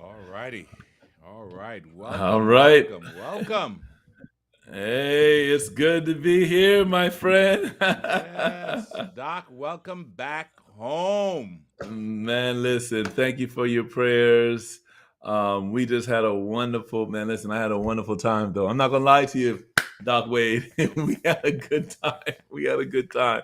All righty. All right. All Welcome, right. welcome, welcome. Hey, it's good to be here, my friend. Yes, Doc, welcome back home. Man, listen, thank you for your prayers. We just had a wonderful, man, listen, I had a wonderful time, though. I'm not going to lie to you, Doc Wade. We had a good time. We had a good time.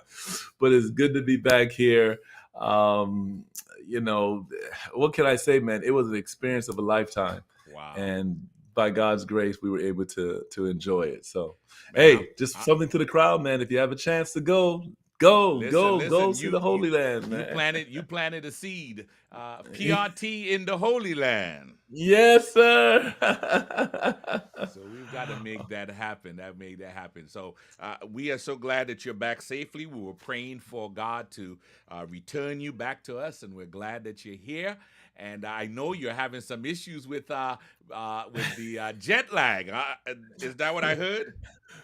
But it's good to be back here. Um, you know, what can I say, man? It was an experience of a lifetime. Wow. And by God's grace, we were able to enjoy it. So, Man, hey, just I something to the crowd, man. If you have a chance to go, go listen, see the Holy Land, you man. planted a seed. PRT in the Holy Land. Yes, sir. So we've got to make that happen. That made that happen. So we are so glad that you're back safely. We were praying for God to return you back to us, and we're glad that you're here. And I know you're having some issues with the jet lag. Is that what I heard?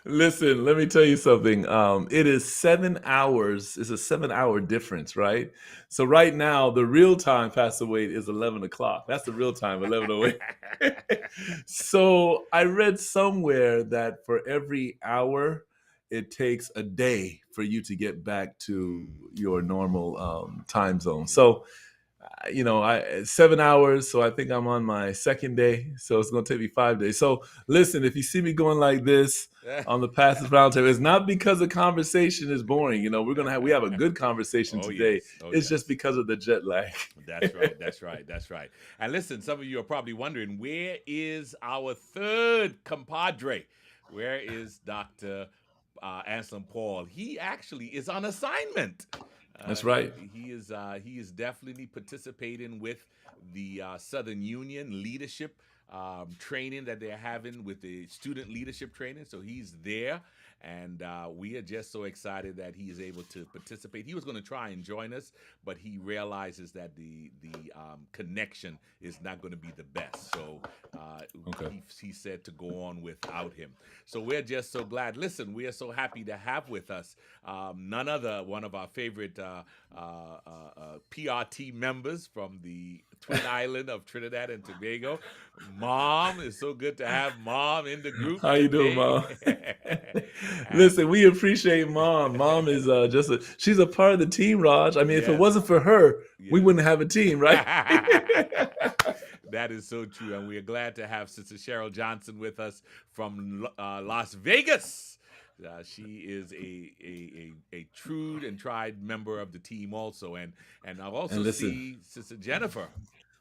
Listen, let me tell you something. It is 7 hours. It's a 7 hour difference, right? So right now, the real time, Pastor Wade, is 11 o'clock. That's the real time, 11:08. So I read somewhere that for every hour, it takes a day for you to get back to Mm, your normal time zone. So I 7 hours, so I think I'm on my second day. So it's gonna take me 5 days. So listen, if you see me going like this yeah. on the Pastors Roundtable, it's not because the conversation is boring. We have a good conversation Oh today. yes. Oh It's just yes. because of the jet lag. That's right. That's right. That's right. And listen, some of you are probably wondering, where is our third compadre? Where is Dr. Anselm Paul? He actually is on assignment. That's right. He is definitely participating with the Southern Union leadership training that they're having with the student leadership training. So he's there, and we are just so excited that he is able to participate. He was going to try and join us, but he realizes that the connection is not going to be the best. So Okay. he said to go on without him. So we're just so glad. Listen, we are so happy to have with us none other one of our favorite PRT members from the Twin Island of Trinidad and Tobago. Mom, it's so good to have Mom in the group How you doing, today. Mom? And Listen, we appreciate Mom. Mom is she's a part of the team, Raj. I mean, if it yes, wasn't for her, we yes. wouldn't have a team, right? That is so true. And we are glad to have Sister Cheryl Johnson with us from Las Vegas. She is a true and tried member of the team also. And I And also listen, see Sister Jennifer.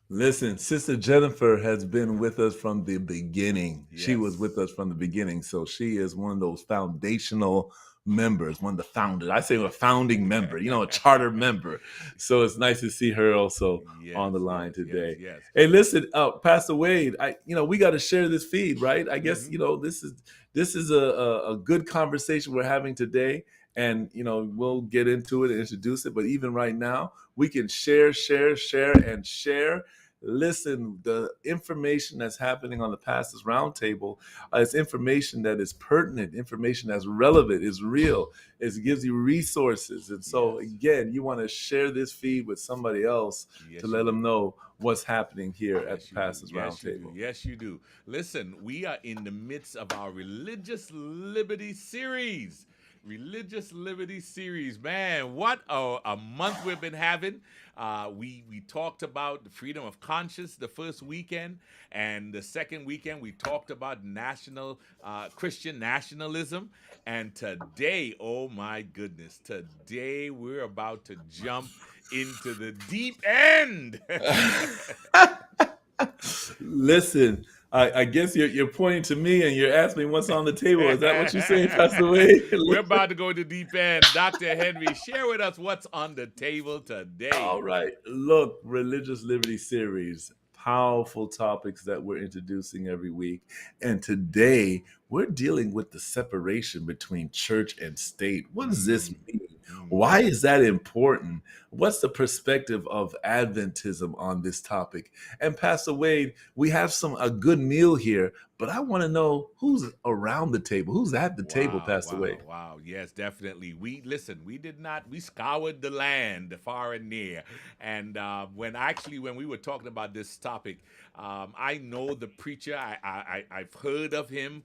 Listen, Sister Jennifer has been with us from the beginning. She was with Yes. us from the beginning. So she is one of those foundational members, one of the founders. I say a founding member, a charter member. So it's nice to see her also on the Yes, line yes, yes, today. yes. Hey, listen, Pastor Wade, we got to share this feed, right? I guess, Hmm. this is a good conversation we're having today. And we'll get into it and introduce it. But even right now, we can share, and share. Listen, the information that's happening on the Pastors Roundtable is information that is pertinent, information that's relevant, is real. It gives you resources. And so, Yes. again, you want to share this feed with somebody else to Yes, you let them do. know what's happening here at the Yes, you do. Pastors Yes, you do. Roundtable. Yes, you do. Listen, we are in the midst of our Religious Liberty series. Religious Liberty series. Man, what a month we've been having. We talked about the freedom of conscience the first weekend, and the second weekend we talked about national Christian nationalism. And today, oh my goodness, today we're about to jump into the deep end. Listen, I guess you're pointing to me and you're asking me what's on the table. Is that what you're saying, Pastor Wade? We're about to go to the deep end. Dr. Henry, share with us what's on the table today. All right. Look, Religious Liberty Series, powerful topics that we're introducing every week. And today we're dealing with the separation between church and state. What does this mean? Why is that important? What's the perspective of Adventism on this topic? And Pastor Wade, we have a good meal here, but I want to know who's around the table. Who's at the table, Pastor Wade? Wow. Yes, definitely. We scoured the land far and near. And when we were talking about this topic, I know the preacher. I've heard of him.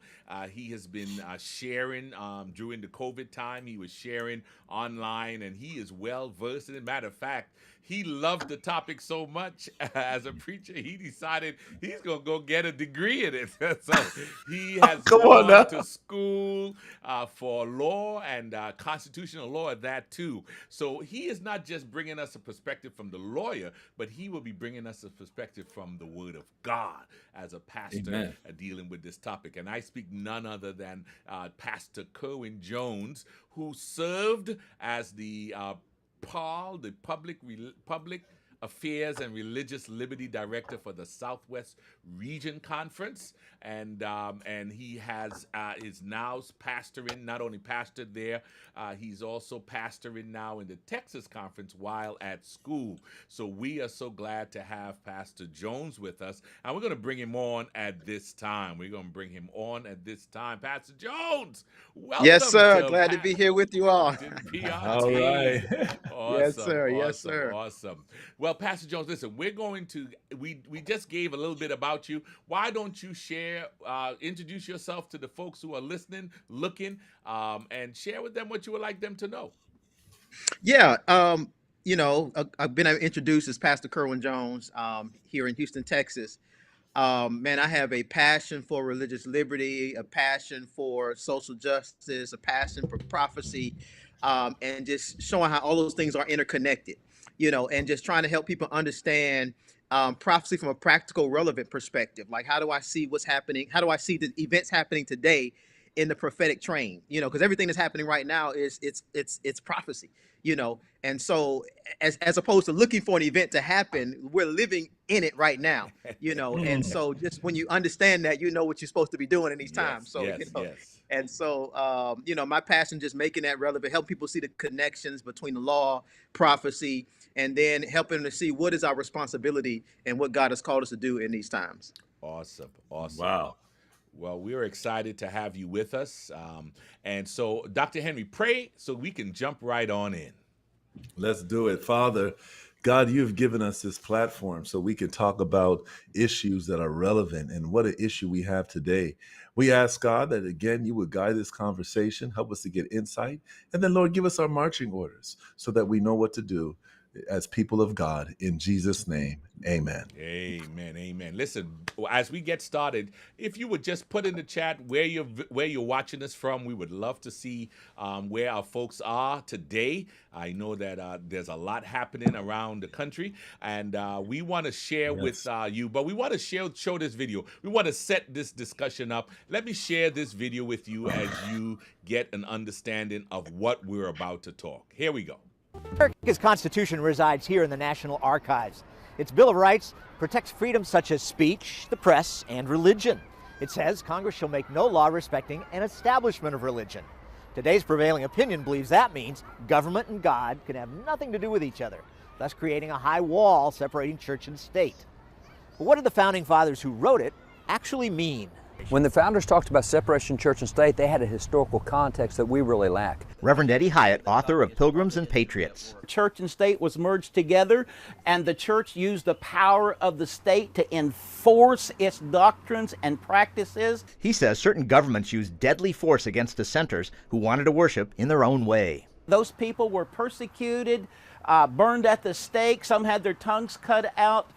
He has been sharing during the COVID time. He was sharing online, and he is well versed in it. Matter of fact, he loved the topic so much as a preacher, he decided he's going to go get a degree in it. So he has gone to school for law and constitutional law at that too. So he is not just bringing us a perspective from the lawyer, but he will be bringing us a perspective from the Word of God as a pastor dealing with this topic. And I speak none other than Pastor Kerwin Jones, who served as the PAL, the Public Affairs and Religious Liberty Director for the Southwest Region Conference, and he is now pastoring. Not only pastored there, he's also pastoring now in the Texas Conference while at school. So we are so glad to have Pastor Jones with us, and we're going to bring him on at this time. Pastor Jones, welcome. Yes, sir. Glad to be here with you all. All right. Awesome. Yes, sir. Awesome, Yes, sir. Awesome. Well, Pastor Jones, listen, we just gave a little bit about you. Why don't you introduce yourself to the folks who are listening, looking, and share with them what you would like them to know? Yeah. I've been introduced as Pastor Kerwin Jones here in Houston, Texas. Man, I have a passion for religious liberty, a passion for social justice, a passion for prophecy, and just showing how all those things are interconnected, and just trying to help people understand prophecy from a practical, relevant perspective. Like, how do I see what's happening? How do I see the events happening today in the prophetic train? Because everything that's happening right now is it's prophecy. And so as opposed to looking for an event to happen, we're living in it right now. And so just when you understand that, what you're supposed to be doing in these times. So and so my passion just making that relevant, help people see the connections between the law, prophecy, and then helping them to see what is our responsibility and what God has called us to do in these times. Awesome. Wow. Well, we're excited to have you with us. And so, Dr. Henry, pray so we can jump right on in. Let's do it. Father, God, you've given us this platform so we can talk about issues that are relevant, and what an issue we have today. We ask, God, that again, you would guide this conversation, help us to get insight, and then, Lord, give us our marching orders so that we know what to do as people of God. In Jesus' name, amen. Amen. Listen, as we get started, if you would just put in the chat where you're watching us from, we would love to see where our folks are today. I know that there's a lot happening around the country, and we want to share with you, but we want to show this video. We want to set this discussion up. Let me share this video with you as you get an understanding of what we're about to talk. Here we go. America's Constitution resides here in the National Archives. Its Bill of Rights protects freedoms such as speech, the press, and religion. It says Congress shall make no law respecting an establishment of religion. Today's prevailing opinion believes that means government and God can have nothing to do with each other, thus creating a high wall separating church and state. But what did the Founding Fathers who wrote it actually mean? When the founders talked about separation church and state, they had a historical context that we really lack. Reverend Eddie Hyatt, author of Pilgrims and Patriots. Church and state was merged together, and the church used the power of the state to enforce its doctrines and practices. He says certain governments used deadly force against dissenters who wanted to worship in their own way. Those people were persecuted, burned at the stake. Some had their tongues cut out.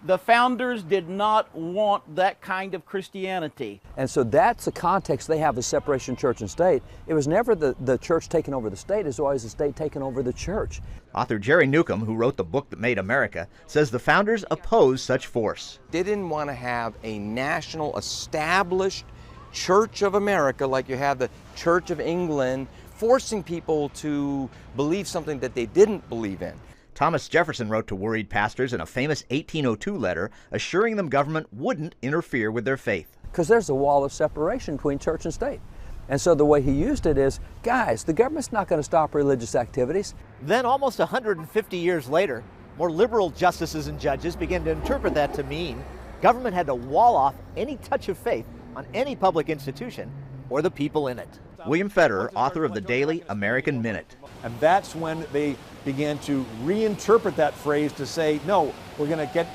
The founders did not want that kind of Christianity. And so that's the context they have of separation of church and state. It was never the church taking over the state, it's always the state taking over the church. Author Jerry Newcomb, who wrote the book that made America, says the founders opposed such force. They didn't want to have a national established Church of America like you have the Church of England, forcing people to believe something that they didn't believe in. Thomas Jefferson wrote to worried pastors in a famous 1802 letter assuring them government wouldn't interfere with their faith. Because there's a wall of separation between church and state. And so the way he used it is, guys, the government's not going to stop religious activities. Then, almost 150 years later, more liberal justices and judges began to interpret that to mean government had to wall off any touch of faith on any public institution or the people in it. William Federer, author of the daily American Minute. And that's when they began to reinterpret that phrase to say, no, we're going to get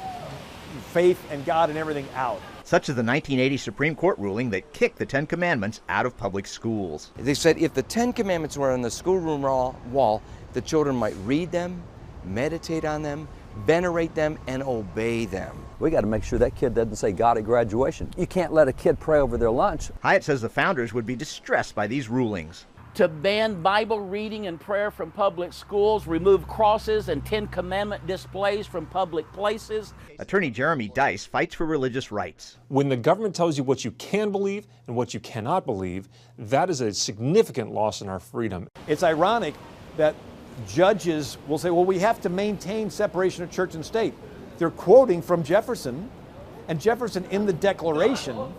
faith and God and everything out. Such as the 1980 Supreme Court ruling that kicked the Ten Commandments out of public schools. They said if the 10 Commandments were on the schoolroom wall, the children might read them, meditate on them, venerate them, and obey them. We got to make sure that kid doesn't say God at graduation. You can't let a kid pray over their lunch. Hyatt says the founders would be distressed by these rulings. To ban Bible reading and prayer from public schools, remove crosses and 10 Commandment displays from public places. Attorney Jeremy Dice fights for religious rights. When the government tells you what you can believe and what you cannot believe, that is a significant loss in our freedom. It's ironic that judges will say, well, we have to maintain separation of church and state. They're quoting from Jefferson, and Jefferson in the Declaration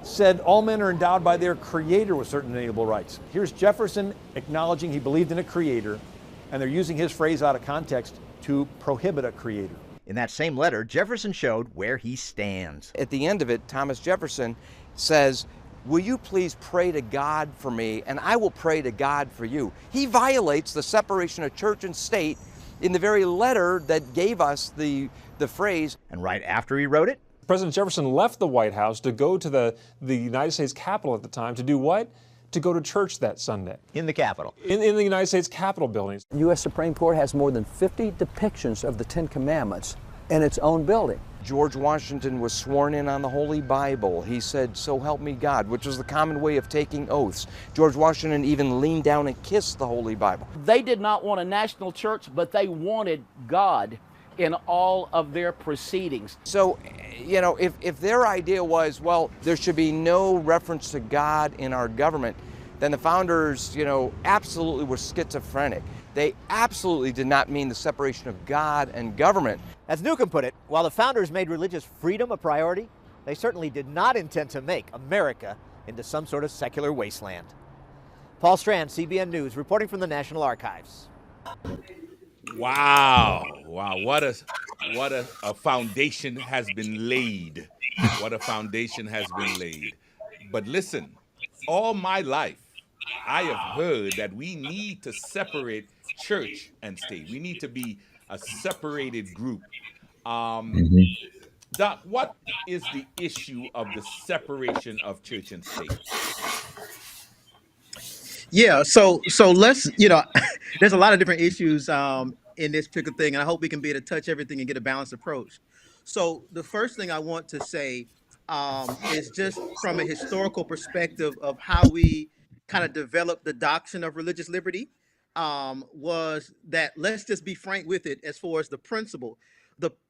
said all men are endowed by their creator with certain inalienable rights. Here's Jefferson acknowledging he believed in a creator, and they're using his phrase out of context to prohibit a creator. In that same letter, Jefferson showed where he stands. At the end of it, Thomas Jefferson says, will you please pray to God for me, and I will pray to God for you. He violates the separation of church and state in the very letter that gave us the phrase. And right after he wrote it, President Jefferson left the White House to go to the United States Capitol at the time to do what? To go to church that Sunday. In the Capitol. In the United States Capitol buildings. The U.S. Supreme Court has more than 50 depictions of the 10 Commandments in its own building. George Washington was sworn in on the Holy Bible. He said, so help me God, which was the common way of taking oaths. George Washington even leaned down and kissed the Holy Bible. They did not want a national church, but they wanted God in all of their proceedings. So, you know, if their idea was, well, there should be no reference to God in our government, then the founders, you know, absolutely were schizophrenic. They absolutely did not mean the separation of God and government. As Newcomb put it, while the founders made religious freedom a priority, they certainly did not intend to make America into some sort of secular wasteland. Paul Strand, CBN News, reporting from the National Archives. Wow. What a foundation has been laid. What a foundation has been laid. But listen, all my life, I have heard that we need to separate church and state. We need to be a separated group. Doc, what is the issue of the separation of church and state? Yeah, so let's, you know, there's a lot of different issues in this particular thing, and I hope we can be able to touch everything and get a balanced approach. So the first thing I want to say is just from a historical perspective of how we kind of developed the doctrine of religious liberty, was that, let's just be frank with it, as far as the principle.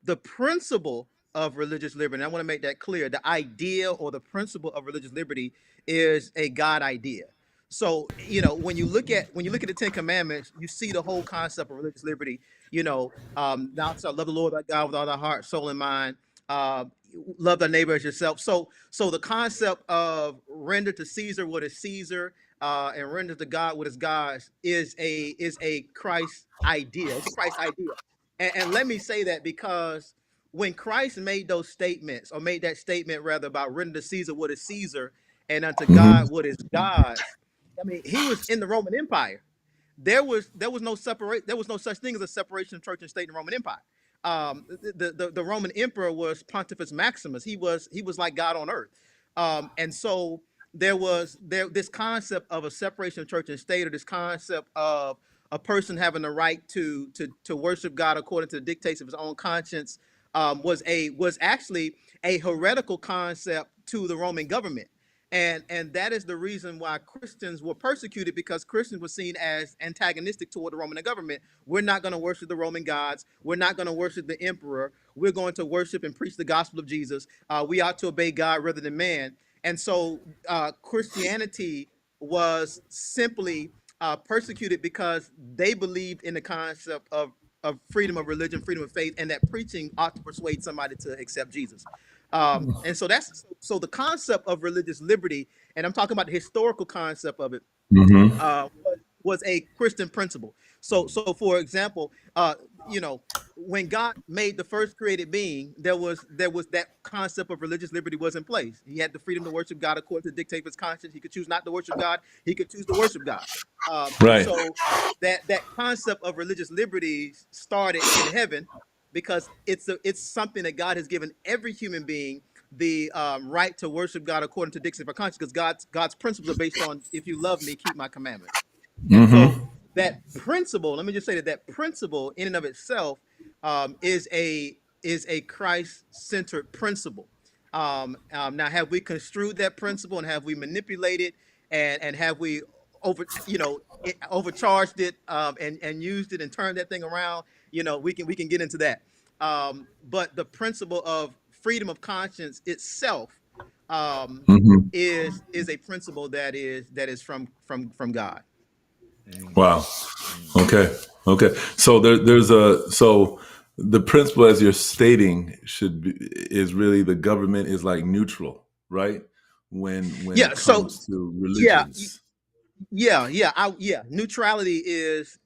The principle of religious liberty, and I want to make that clear, the idea or the principle of religious liberty is a God idea. So, you know, when you look at the Ten Commandments, you see the whole concept of religious liberty. You know, thou shalt love the Lord thy God with all thy heart, soul, and mind. Love thy neighbor as yourself. So the concept of render to Caesar what is Caesar, and render to God what is God's is a Christ idea. It's a Christ idea. And let me say that because when Christ made those statements, or made that statement rather, about render to Caesar what is Caesar, and unto God what is God's, I mean, he was in the Roman Empire. There was no such thing as a separation of church and state in the Roman Empire. The Roman emperor was Pontifex Maximus. He was like God on earth. And so there was this concept of a separation of church and state, or this concept of a person having the right to worship God according to the dictates of his own conscience, was actually a heretical concept to the Roman government. And that is the reason why Christians were persecuted, because Christians were seen as antagonistic toward the Roman government. We're not going to worship the Roman gods. We're not going to worship the emperor. We're going to worship and preach the gospel of Jesus. We ought to obey God rather than man. And so Christianity was simply persecuted because they believed in the concept of freedom of religion, freedom of faith, and that preaching ought to persuade somebody to accept Jesus. And so so the concept of religious liberty, and I'm talking about the historical concept of it, Mm-hmm. Was a Christian principle. So for example, when God made the first created being, there was that concept of religious liberty was in place. He had the freedom to worship God according to the dictate of his conscience. He could choose not to worship God. He could choose to worship God. And Right. so that concept of religious liberty started in heaven, because it's something that God has given every human being the right to worship God according to dictate of our conscience, because God's principles are based on, if you love me, keep my commandments. And so Mm-hmm. that principle, let me just say that principle in and of itself is a Christ-centered principle. Now, have we construed that principle, and have we manipulated, and have we overcharged it, and used it and turned that thing around? We can get into that. But the principle of freedom of conscience itself Mm-hmm. is a principle that is from God. Wow. Okay. Okay. So so the principle, as you're stating, is really the government is like neutral, right? When Yeah. it So comes to yeah, religions. Neutrality is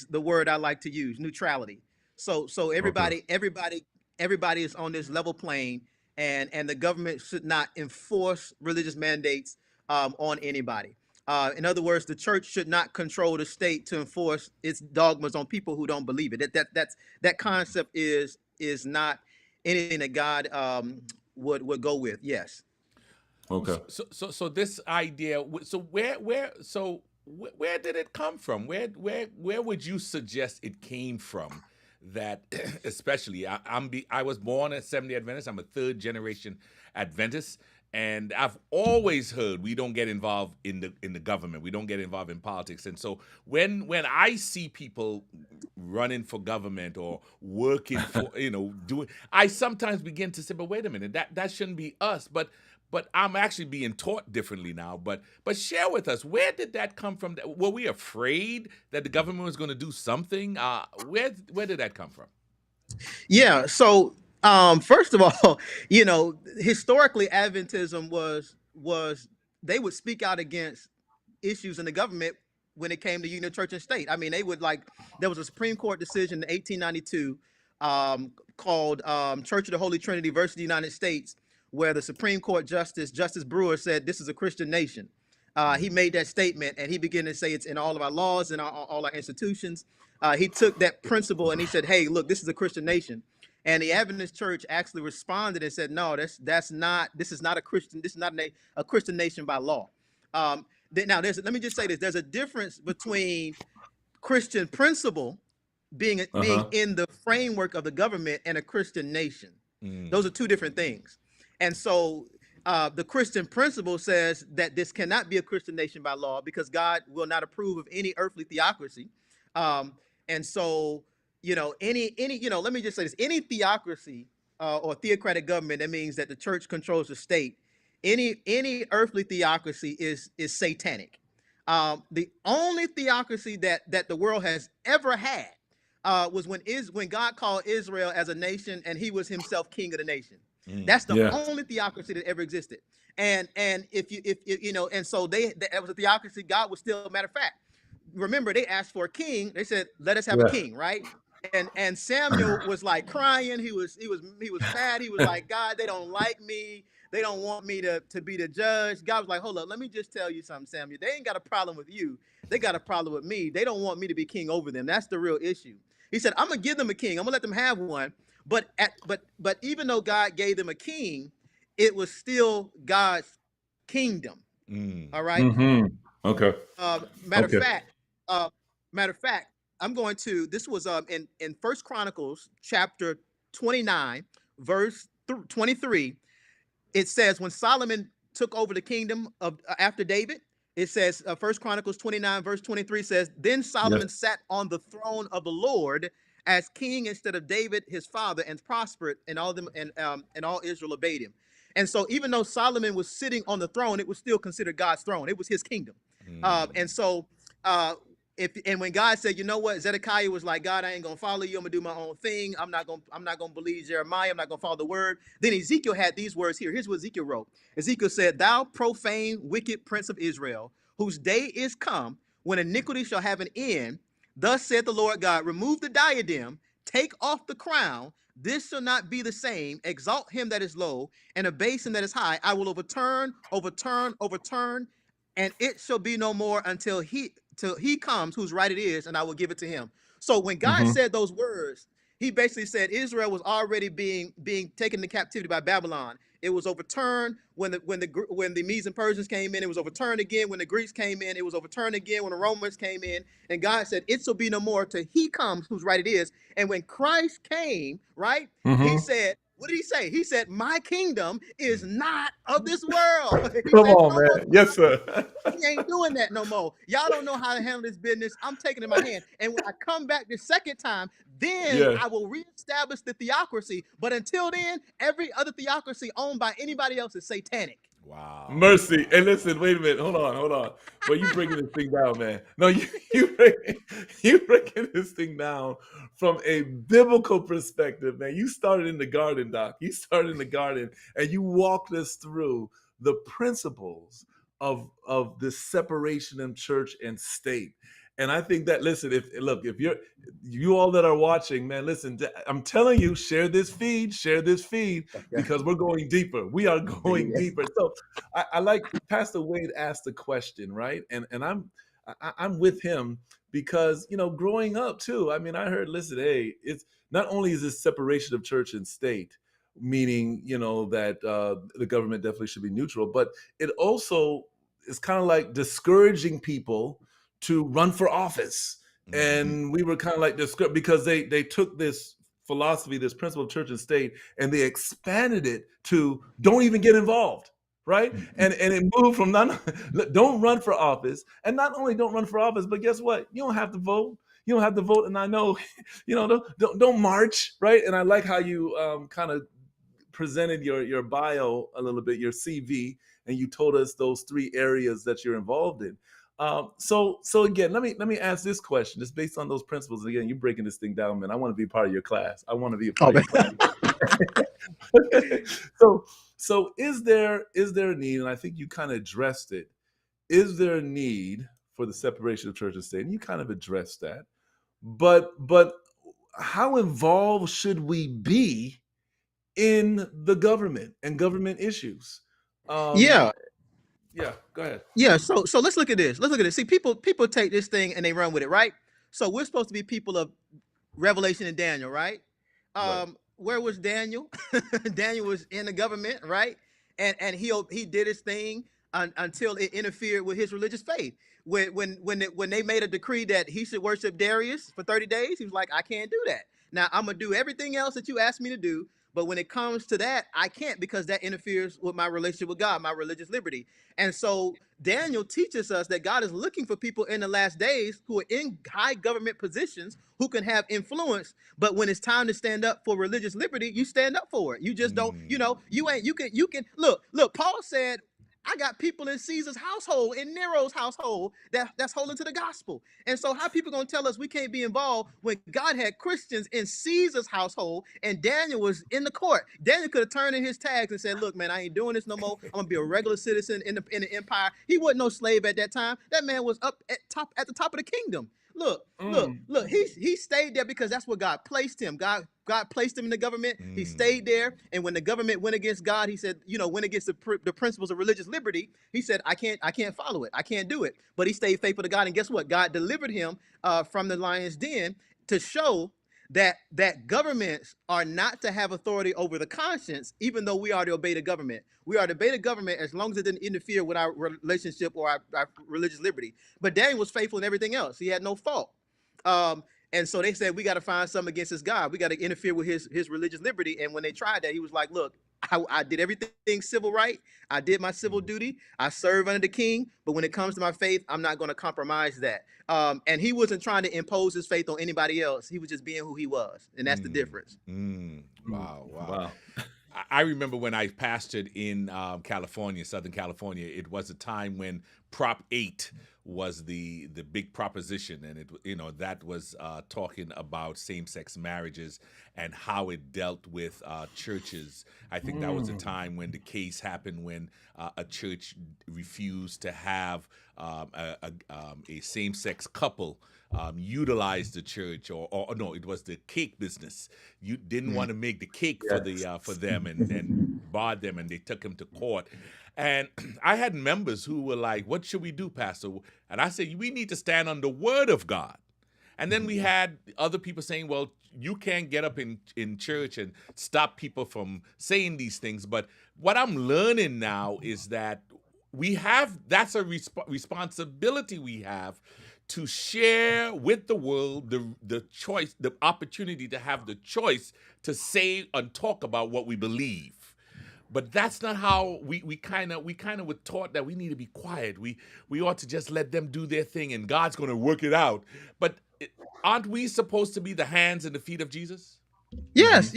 the word I like to use. Neutrality. So Okay. everybody is on this level plane, and the government should not enforce religious mandates on anybody. In other words, the church should not control the state to enforce its dogmas on people who don't believe it. That concept is not anything that God would go with. Yes. Okay. So this idea. So where did it come from? Where would you suggest it came from? That especially I was born at 70 Adventist. I'm a third generation Adventist, and I've always heard we don't get involved in the government. We don't get involved in politics. And so when I see people running for government or working for doing, I sometimes begin to say, but wait a minute, that shouldn't be us. But I'm actually being taught differently now. But share with us, where did that come from? Were we afraid that the government was going to do something? Where did that come from? Yeah. So first of all, historically Adventism was they would speak out against issues in the government when it came to union of church and state. I mean, they would there was a Supreme Court decision in 1892 called Church of the Holy Trinity versus the United States, where the Supreme Court Justice Brewer said this is a Christian nation. He made that statement, and he began to say it's in all of our laws and all our institutions. He took that principle and he said, "Hey, look, this is a Christian nation." And the Adventist Church actually responded and said, "No, that's not. This is not a Christian. This is not a Christian nation by law." Now, let me just say this: there's a difference between Christian principle being Uh-huh. in the framework of the government and a Christian nation. Mm. Those are two different things. And so the Christian principle says that this cannot be a Christian nation by law, because God will not approve of any earthly theocracy. And so, any, let me just say this: any theocracy or theocratic government, that means that the church controls the state. Any earthly theocracy is satanic. The only theocracy that the world has ever had was when God called Israel as a nation, and He was Himself king of the nation. That's the Yeah. only theocracy that ever existed. And if and so that was a theocracy. God was still, matter of fact, remember, they asked for a king. They said, "Let us have a Yeah. king," right? And Samuel was like crying. He was mad. He was like, "God, they don't like me. They don't want me to be the judge." God was like, "Hold up, let me just tell you something, Samuel. They ain't got a problem with you. They got a problem with me. They don't want me to be king over them. That's the real issue." He said, "I'm gonna give them a king. I'm gonna let them have one." But even though God gave them a king, it was still God's kingdom. Mm. All right. Mm-hmm. Okay. Matter of Okay. fact, uh, matter of fact, I'm going to. This was in First Chronicles chapter 29, verse 23, it says when Solomon took over the kingdom of after David, it says 1 Chronicles 29 verse 23 says, then Solomon sat on the throne of the Lord as king instead of David his father, and prospered, and all them and all Israel obeyed him. And so even though Solomon was sitting on the throne, it was still considered God's throne. It was his kingdom. And so and when God said, you know what, Zedekiah was like, God, I ain't gonna follow you. I'm gonna do my own thing. I'm not gonna believe Jeremiah. I'm not gonna follow the word. Then Ezekiel had these words here. Here's what Ezekiel wrote. Ezekiel said, thou profane, wicked prince of Israel, whose day is come when iniquity shall have an end. Thus said the Lord God, remove the diadem, take off the crown. This shall not be the same. Exalt him that is low, and abase him that is high. I will overturn, and it shall be no more until he comes whose right it is, and I will give it to him. So when God said those words, he basically said Israel was already being taken into captivity by Babylon. It was overturned when the Medes and Persians came in. It was overturned again when the Greeks came in. It was overturned again when the Romans came in. And God said, it shall be no more till he comes whose right it is. And when Christ came, right, he said, what did he say? He said, my kingdom is not of this world. He Come said, on, no more. man. Yes, sir. He ain't doing that no more. Y'all don't know how to handle this business. I'm taking it in my hand. And when I come back the second time, then I will reestablish the theocracy. But until then, every other theocracy owned by anybody else is satanic. Wow. Mercy. And listen, wait a minute. Hold on. But you breaking this thing down, man. No, you breaking this thing down from a biblical perspective, man. You started in the garden, Doc. You started in the garden, and you walked us through the principles of this separation in church and state. And I think that, listen, if you all that are watching, man, listen, I'm telling you, share this feed, because we're going deeper. We are going deeper. So I like Pastor Wade asked the question, right? And I'm with him because, growing up too, I mean, I heard, listen, hey, it's not only is this separation of church and state, meaning, that the government definitely should be neutral, but it also is kind of like discouraging people to run for office. And we were kind of like discouraged because they took this philosophy, this principle of church and state, and they expanded it to don't even get involved, right? And it moved from don't run for office, and not only don't run for office, but guess what? You don't have to vote. You don't have to vote, and I know, don't march, right? And I like how you kind of presented your bio a little bit, your CV, and you told us those 3 areas that you're involved in. So again, let me ask this question. It's based on those principles. Again, you're breaking this thing down, man. I want to be a part of your class. I want to be a part of your class. So is there a need? And I think you kind of addressed it. Is there a need for the separation of church and state? And you kind of addressed that. But how involved should we be in the government and government issues? Yeah, go ahead. Yeah, so let's look at this. See, people take this thing and they run with it, right? So we're supposed to be people of Revelation and Daniel, right? Right. Where was Daniel? Daniel was in the government, right? And he did his thing until it interfered with his religious faith. When they made a decree that he should worship Darius for 30 days, he was like, I can't do that. Now I'm gonna do everything else that you asked me to do, but when it comes to that, I can't, because that interferes with my relationship with God, my religious liberty. And so Daniel teaches us that God is looking for people in the last days who are in high government positions, who can have influence. But when it's time to stand up for religious liberty, you stand up for it. You just don't, you can look, Paul said, I got people in Caesar's household, in Nero's household, that's holding to the gospel. And so how people going to tell us we can't be involved when God had Christians in Caesar's household and Daniel was in the court? Daniel could have turned in his tags and said, look, man, I ain't doing this no more. I'm going to be a regular citizen in the empire. He wasn't no slave at that time. That man was up at the top of the kingdom. Look, he stayed there because that's where God placed him. God placed him in the government. He stayed there. And when the government went against God, he said, went against the principles of religious liberty, he said, I can't follow it. I can't do it. But he stayed faithful to God. And guess what? God delivered him from the lion's den to show that governments are not to have authority over the conscience, even though we are to obey the government. We are to obey the government as long as it didn't interfere with our relationship or our religious liberty. But Daniel was faithful in everything else. He had no fault. And so they said, we got to find something against this God. We got to interfere with his religious liberty. And when they tried that, he was like, look, I did everything civil right. I did my civil duty. I serve under the king. But when it comes to my faith, I'm not going to compromise that. And he wasn't trying to impose his faith on anybody else. He was just being who he was. And that's the difference. Wow. Wow. I remember when I pastored in California, Southern California, it was a time when Prop 8 was the big proposition, and that was talking about same-sex marriages and how it dealt with churches. I think that was a time when the case happened when a church refused to have a same-sex couple utilize the church, or no, it was the cake business. You didn't want to make the cake for them and barred them, and they took him to court. And I had members who were like, "What should we do, Pastor?" And I said, "We need to stand on the word of God." And then we had other people saying, "Well, you can't get up in church and stop people from saying these things." But what I'm learning now is that that's a responsibility we have to share with the world the choice, the opportunity to have the choice to say and talk about what we believe. But that's not how we kind of were taught, that we need to be quiet. We ought to just let them do their thing and God's going to work it out. But aren't we supposed to be the hands and the feet of Jesus? Yes.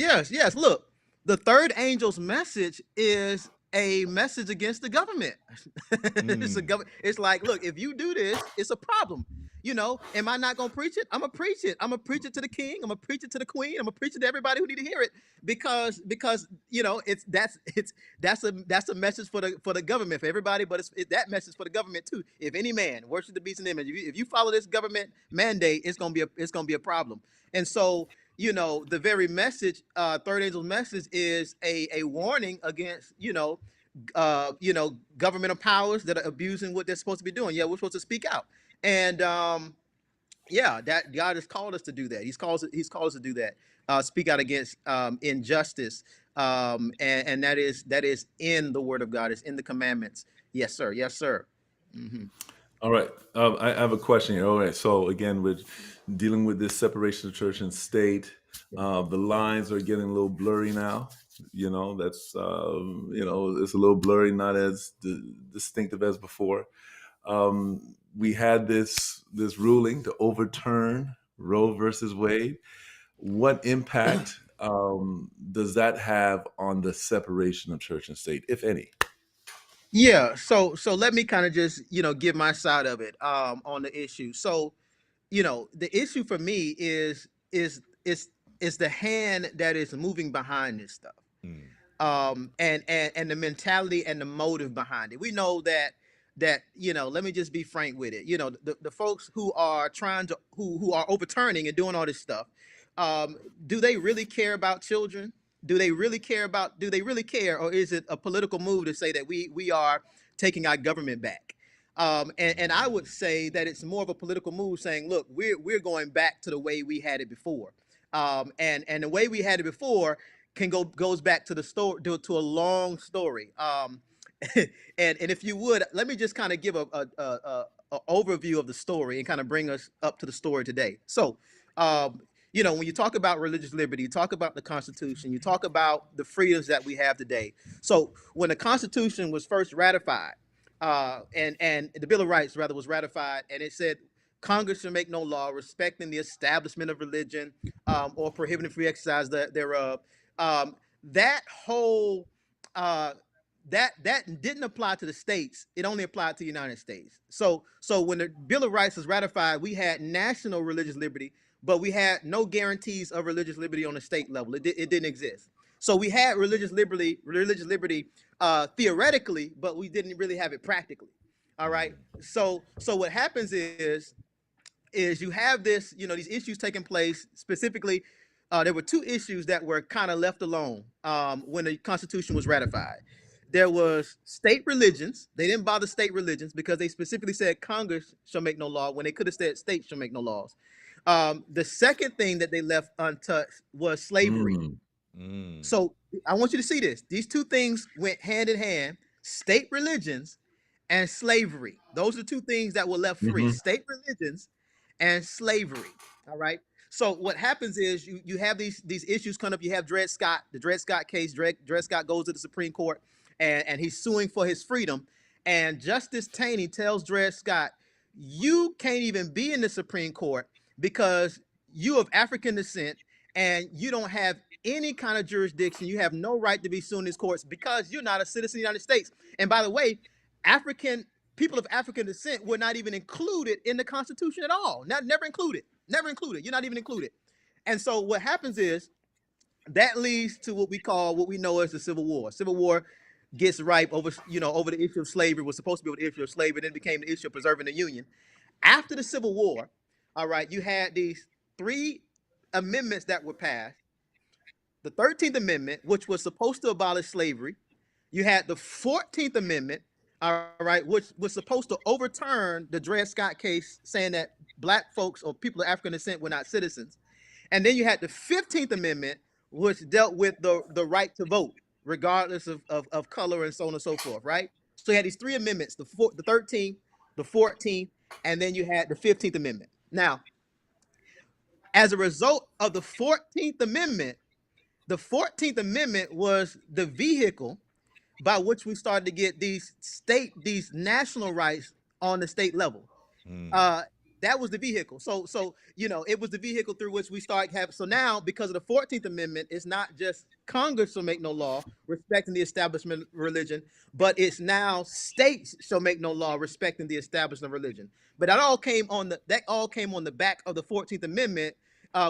Look, the third angel's message is a message against the government. It's like, look, if you do this, it's a problem. Am I not gonna preach it? I'm gonna preach it. I'm gonna preach it to the king. I'm gonna preach it to the queen. I'm gonna preach it to everybody who need to hear it, because that's a message for the government, for everybody, but that message for the government too. If any man worship the beast and image, if you follow this government mandate, it's gonna be a problem. And so, the very message, third angel's message, is a warning against governmental powers that are abusing what they're supposed to be doing. Yeah, we're supposed to speak out. And that God has called us to do that. He's called us to do that. Speak out against injustice. And that is in the word of God. It's in the commandments. Yes, sir. Yes, sir. All right. I have a question here. All right. So again, we're dealing with this separation of church and state. The lines are getting a little blurry now. That's it's a little blurry, not as distinctive as before. We had this ruling to overturn Roe versus Wade. What impact does that have on the separation of church and state, if any? Yeah. So let me kind of just give my side of it on the issue. So the issue for me is the hand that is moving behind this stuff. And the mentality and the motive behind it. We know that let me just be frank with it. The folks who are who are overturning and doing all this stuff, do they really care about children? Do they really care, or is it a political move to say that we are taking our government back? And I would say that it's more of a political move, saying, look, we're going back to the way we had it before. And the way we had it before goes back to the story, to a long story. And if you would, let me just kind of give a overview of the story and kind of bring us up to the story today. So, when you talk about religious liberty, you talk about the Constitution, you talk about the freedoms that we have today. So when the Constitution was first ratified, and the Bill of Rights rather was ratified, and it said Congress shall make no law respecting the establishment of religion, or prohibiting free exercise thereof. That whole that didn't apply to the states. It only applied to the United States. So when the Bill of Rights was ratified, we had national religious liberty, but we had no guarantees of religious liberty on the state level. It didn't exist. So we had religious liberty theoretically, but we didn't really have it practically. All right. So what happens is you have this, these issues taking place. Specifically, there were two issues that were kind of left alone when the Constitution was ratified. There was state religions. They didn't bother state religions because they specifically said Congress shall make no law when they could have said states shall make no laws. The second thing that they left untouched was slavery. So I want you to see this. These two things went hand in hand: state religions and slavery. Those are two things that were left free: state religions and slavery. All right. So what happens is you have these issues come up. You have Dred Scott, the Dred Scott case. Dred Scott goes to the Supreme Court, and he's suing for his freedom. And Justice Taney tells Dred Scott, you can't even be in the Supreme Court because you of African descent and you don't have any kind of jurisdiction. You have no right to be suing these courts because you're not a citizen of the United States. And by the way, African people of African descent were not even included in the Constitution at all. Never included. Never included. You're not even included. And so what happens is that leads to what we know as the Civil War. Civil War gets ripe over the issue of slavery. Was supposed to be over the issue of slavery, then became the issue of preserving the Union. After the Civil War, all right, you had these 3 amendments that were passed. The 13th Amendment, which was supposed to abolish slavery. You had the 14th Amendment, all right, which was supposed to overturn the Dred Scott case, saying that black folks or people of African descent were not citizens. And then you had the 15th Amendment, which dealt with the right to vote, regardless of color and so on and so forth, right? So you had these 3 amendments, the 13th, the 14th, and then you had the 15th Amendment. Now, as a result of the 14th Amendment was the vehicle by which we started to get these national rights on the state level. That was the vehicle. So it was the vehicle through which we start having. So now, because of the 14th Amendment, it's not just Congress shall make no law respecting the establishment of religion, but it's now states shall make no law respecting the establishment of religion. But that all came on the back of the 14th Amendment,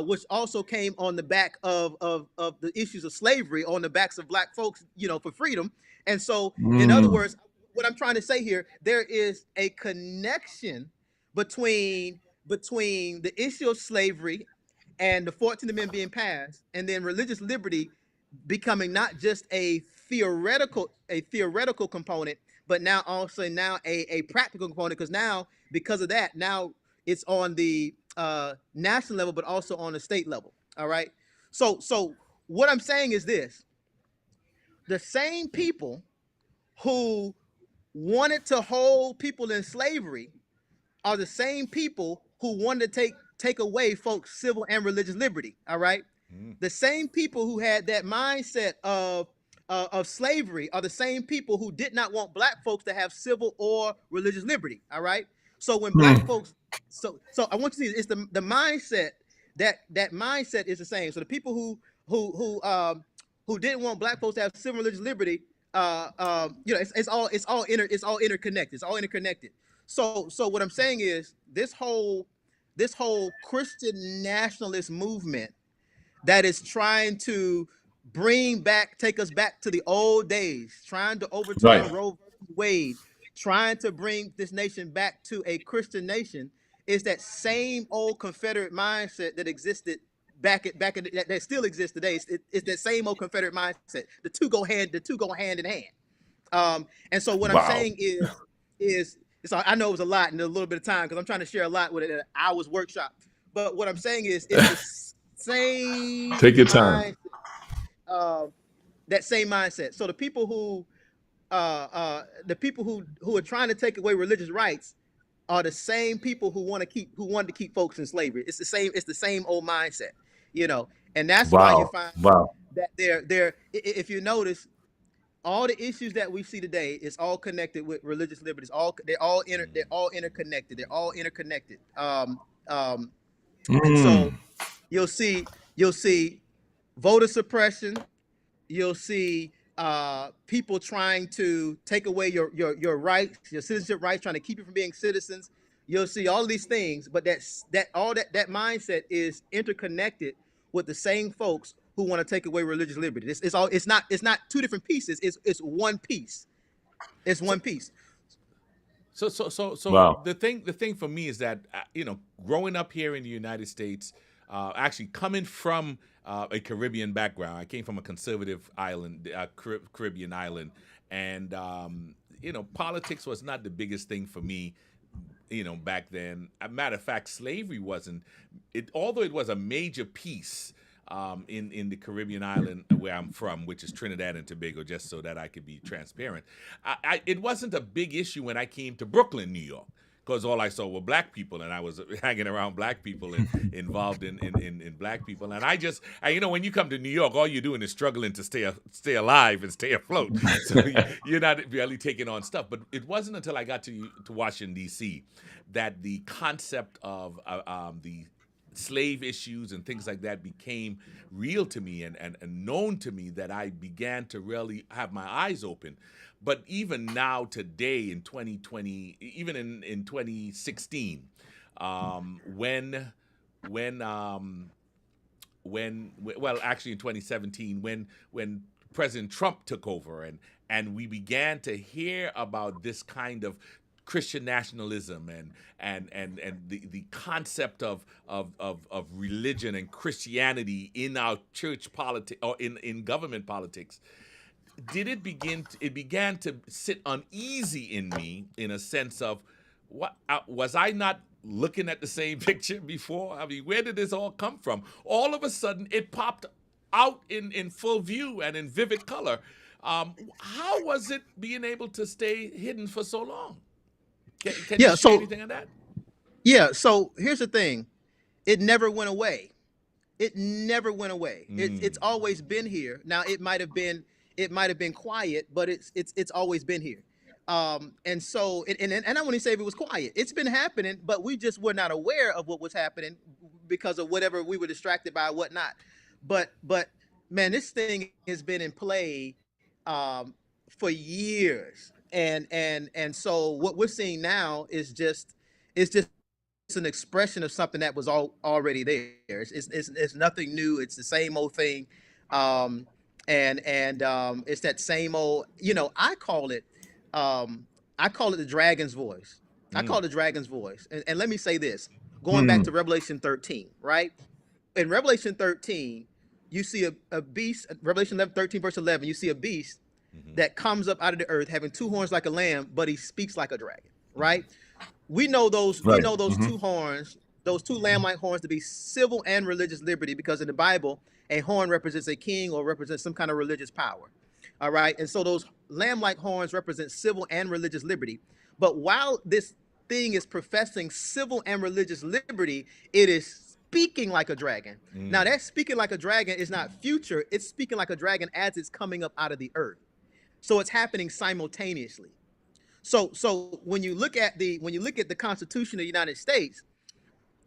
which also came on the back of the issues of slavery, on the backs of black folks, for freedom. And so, in other words, what I'm trying to say here, there is a connection between the issue of slavery and the 14th Amendment being passed, and then religious liberty becoming not just a theoretical component, but now also a practical component, because of that, now it's on the national level, but also on the state level. All right. So what I'm saying is this: the same people who wanted to hold people in slavery are the same people who wanted to take away folks' civil and religious liberty. All right. The same people who had that mindset of slavery are the same people who did not want black folks to have civil or religious liberty. All right. So when black folks, so I want you to see, it's the mindset that mindset is the same. So the people who didn't want black folks to have civil and religious liberty, it's all interconnected. It's all interconnected. So what I'm saying is this whole Christian nationalist movement that is trying to take us back to the old days, trying to overturn Roe versus Wade, trying to bring this nation back to a Christian nation, is that same old Confederate mindset that existed that still exists today. It's that same old Confederate mindset. The two go hand in hand. And so what I'm saying is so I know it was a lot in a little bit of time because I'm trying to share a lot with an hour's workshop. But what I'm saying is it's the same. Take your time. That same mindset. So the people who are trying to take away religious rights are the same people who wanted to keep folks in slavery. It's the same old mindset, and that's why you find that they're if you notice, all the issues that we see today is all connected with religious liberties. They're all interconnected. They're all interconnected. And so you'll see voter suppression. You'll see people trying to take away your rights, your citizenship rights, trying to keep you from being citizens. You'll see all of these things, but that mindset is interconnected with the same folks who want to take away religious liberty. It's not 2 different pieces. It's one piece. It's one piece. So the thing for me is that growing up here in the United States, actually coming from a Caribbean background, I came from a conservative island, Caribbean island, and politics was not the biggest thing for me. Back then. As a matter of fact, slavery wasn't. Although it was a major piece in the Caribbean island where I'm from, which is Trinidad and Tobago, just so that I could be transparent. It wasn't a big issue when I came to Brooklyn, New York, because all I saw were black people, and I was hanging around black people and involved in black people. And you know, when you come to New York, all you're doing is struggling to stay alive and stay afloat. So you're not really taking on stuff. But it wasn't until I got to Washington, D.C., that the concept of the slave issues and things like that became real to me and known to me, that I began to really have my eyes open. But even now, today in 2020, even in 2016, when well, actually in 2017, when President Trump took over, and we began to hear about this kind of Christian nationalism and the concept of religion and Christianity in our church politics, or in government politics, it began to sit uneasy in me, in a sense of, what was I not looking at the same picture before? I mean, where did this all come from? All of a sudden, it popped out in full view and in vivid color. How was it being able to stay hidden for so long? Can you share anything on that? Yeah, so here's the thing. It never went away. It never went away. It's always been here. Now it might have been quiet, but it's always been here. And so and I want to say if it was quiet, it's been happening, but we just were not aware of what was happening because of whatever we were distracted by, whatnot. But man, this thing has been in play for years. And so what we're seeing now is just an expression of something that was already there. It's nothing new. It's the same old thing, and it's that same old. You know, I call it the dragon's voice. I call it the dragon's voice. And let me say this: going back to Revelation 13, right? In Revelation 13, you see a beast. Revelation 13, verse 11. You see a beast that comes up out of the earth, having two horns like a lamb, but he speaks like a dragon, right? We know those. Right. We know those two horns, those two lamb-like horns, to be civil and religious liberty, because in the Bible, a horn represents a king or represents some kind of religious power. All right, and so those lamb-like horns represent civil and religious liberty. But while this thing is professing civil and religious liberty, it is speaking like a dragon. Now, that speaking like a dragon is not future; it's speaking like a dragon as it's coming up out of the earth. So it's happening simultaneously. So when you look at the Constitution of the United States,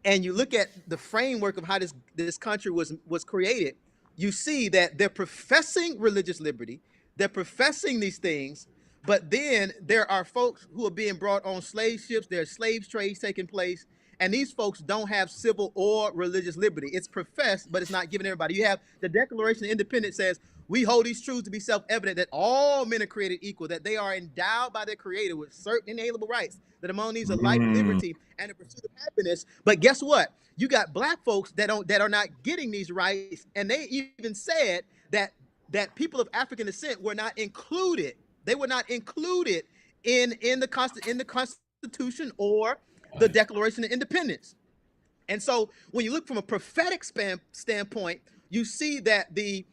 and you look at the framework of how this country was created, you see that they're professing religious liberty, they're professing these things, but then there are folks who are being brought on slave ships. There's slave trades taking place, and these folks don't have civil or religious liberty. It's professed, but it's not given to everybody. You have the Declaration of Independence says, we hold these truths to be self-evident, that all men are created equal, that they are endowed by their Creator with certain inalienable rights, that among these are life, liberty, and the pursuit of happiness. But guess what? You got black folks that are not getting these rights, and they even said that people of African descent were not included. They were not included in the Constitution or the Declaration of Independence. And so when you look from a prophetic standpoint, you see that the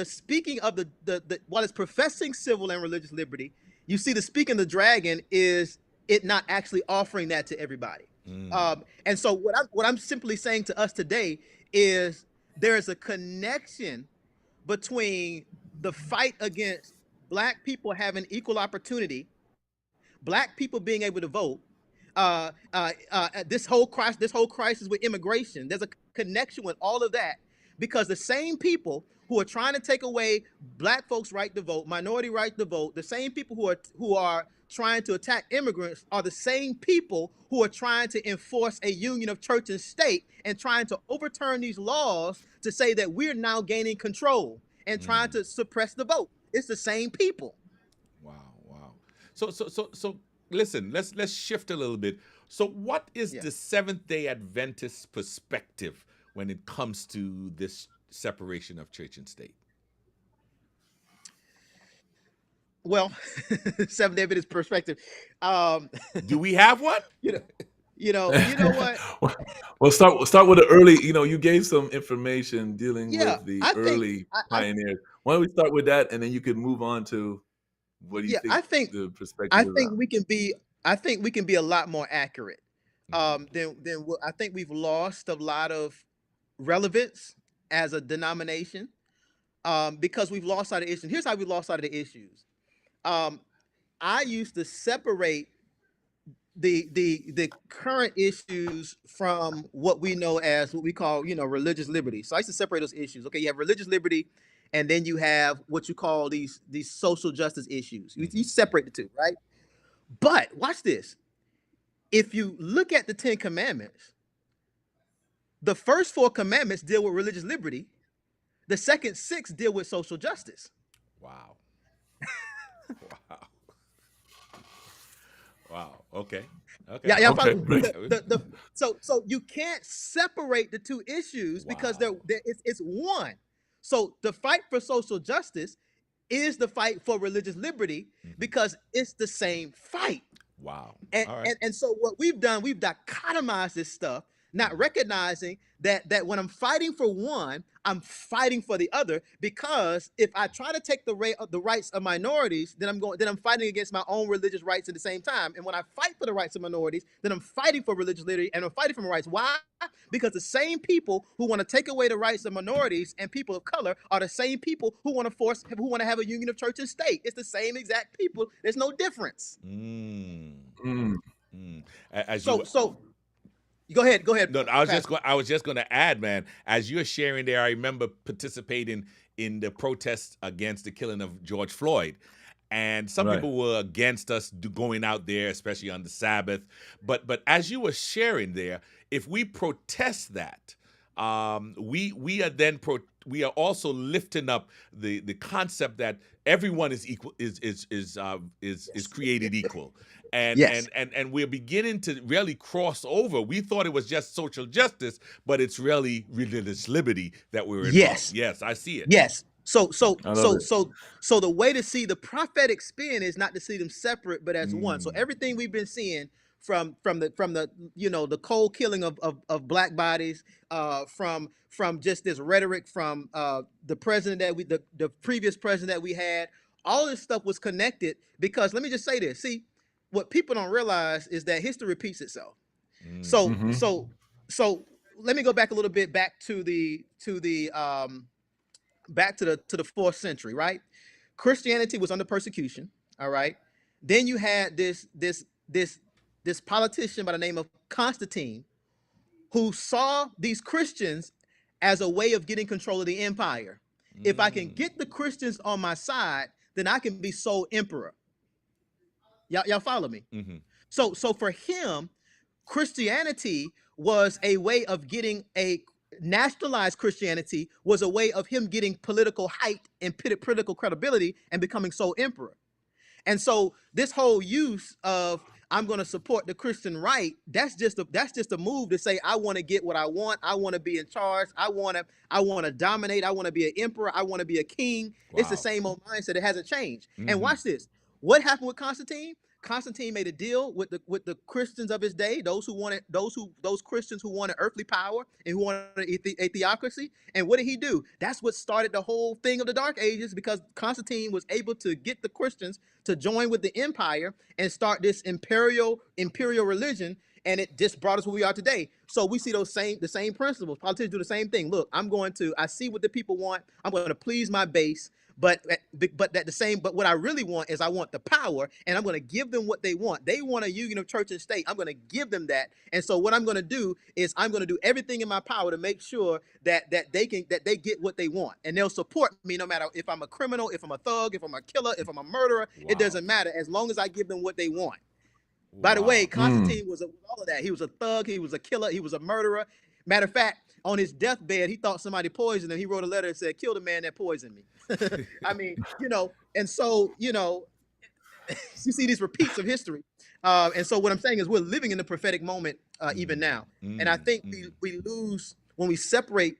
speaking of the while it's professing civil and religious liberty, you see the speaking of the dragon is it not actually offering that to everybody. And so what I'm simply saying to us today is there is a connection between the fight against black people having equal opportunity, black people being able to vote, this whole crisis with immigration. There's a connection with all of that, because the same people who are trying to take away black folks' right to vote, minority right to vote, the same people who are trying to attack immigrants are the same people who are trying to enforce a union of church and state and trying to overturn these laws to say that we're now gaining control and trying to suppress the vote. It's the same people. Wow. So listen, let's shift a little bit. So what is the Seventh-day Adventist perspective when it comes to this separation of church and state? Well, Seventh-day Adventist perspective. Do we have one? You know what? Well, start with the early. You gave some information dealing with the early pioneers. Why don't we start with that, and then you could move on to what do you think? I think the perspective. I think we can be I think we can be a lot more accurate. Mhm. Than what I think we've lost a lot of relevance as a denomination, because we've lost sight of issues. Here's how we lost sight of the issues. Um, I used to separate the current issues from what we know as what we call, religious liberty. So I used to separate those issues. Okay, you have religious liberty, and then you have what you call these social justice issues. You Mhm. separate the two, right? But watch this. If you look at the Ten Commandments, the first four commandments deal with religious liberty. The second six deal with social justice. Wow. Wow. Wow. Okay. Okay. Yeah, y'all follow Okay, me? break. So you can't separate the two issues because Wow. it's one. So the fight for social justice is the fight for religious liberty Mhm. because it's the same fight. Wow. And, All right. and so what we've done, we've dichotomized this stuff, not recognizing that when I'm fighting for one, I'm fighting for the other. Because if I try to take the rights of minorities, then I'm fighting against my own religious rights at the same time. And when I fight for the rights of minorities, then I'm fighting for religious liberty and I'm fighting for my rights. Why? Because the same people who want to take away the rights of minorities and people of color are the same people who want to have a union of church and state. It's the same exact people. There's no difference. Mm. Mm. Mm. As you So go ahead, No, I was just Pastor. going. I was just going to add, man. As you're sharing there, I remember participating in the protests against the killing of George Floyd, and some Right. people were against us going out there, especially on the Sabbath. But as you were sharing there, if we protest that, we are then we are also lifting up the concept that everyone is equal, is created equal. And, Yes. and and and we're beginning to really cross over. We thought it was just social justice, but it's really religious liberty that we're involved. Yes. Yes, I see it. Yes. So so I love so it. so so the way to see the prophetic spin is not to see them separate, but as one. So Mm. everything we've been seeing from the the cold killing of black bodies, from just this rhetoric from the president the previous president that we had, all this stuff was connected because let me just say this. See, what people don't realize is that history repeats itself. Mm. So Mm-hmm. so let me go back a little bit back to the back to the fourth century, right? Christianity was under persecution. All right. Then you had this politician by the name of Constantine who saw these Christians as a way of getting control of the empire. If I can Mm. get the Christians on my side, then I can be sole emperor. Y'all follow me? Mm-hmm. So for him, Christianity was a way of getting a nationalized Christianity was a way of him getting political height and political credibility and becoming sole emperor. And so this whole use of I'm going to support the Christian right, that's just a move to say I want to get what I want. I want to be in charge. I want to dominate. I want to be an emperor. I want to be a king. It's the Wow. same old mindset. It hasn't changed. And Mm-hmm. watch this. What happened with Constantine? Constantine made a deal with the Christians of his day, those Christians who wanted earthly power and who wanted a theocracy. And what did he do? That's what started the whole thing of the Dark Ages because Constantine was able to get the Christians to join with the empire and start this imperial religion, and it just brought us where we are today. So we see the same principles. Politicians do the same thing. Look, I see what the people want. I'm going to please my base. But what I really want is I want the power, and I'm going to give them what they want. They want a union of church and state. I'm going to give them that. And so what I'm going to do is I'm going to do everything in my power to make sure that they get what they want, and they'll support me no matter if I'm a criminal, if I'm a thug, if I'm a killer, if I'm a murderer. It Wow. doesn't matter as long as I give them what they want. By the way, Wow. Constantine was all of that. He was a thug. He was a killer. He was a murderer. Matter of fact, on his deathbed, he thought somebody poisoned him. He wrote a letter and said, "Kill the man that poisoned me." I mean, and so, you see these repeats of history. And so what I'm saying is we're living in the prophetic moment even now. And I think we lose when we separate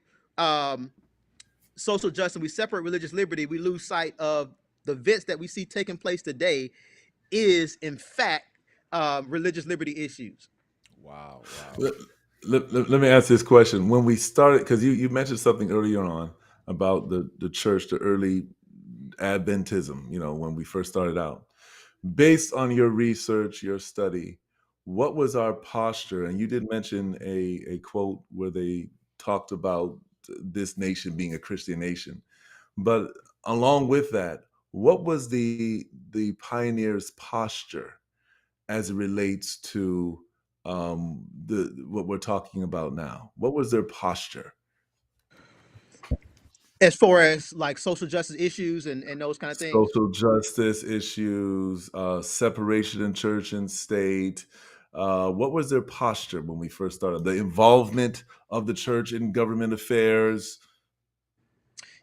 social justice, we separate religious liberty, we lose sight of the events that we see taking place today is, in fact, religious liberty issues. Wow. Wow. Let me ask this question. When we started, because you mentioned something earlier on about the church, the early Adventism, when we first started out. Based on your research, your study, what was our posture? And you did mention a quote where they talked about this nation being a Christian nation. But along with that, what was the pioneers' posture as it relates to the what we're talking about now? What was their posture? As far as like social justice issues and those kind of things. Social justice issues, separation in church and state. What was their posture when we first started? The involvement of the church in government affairs.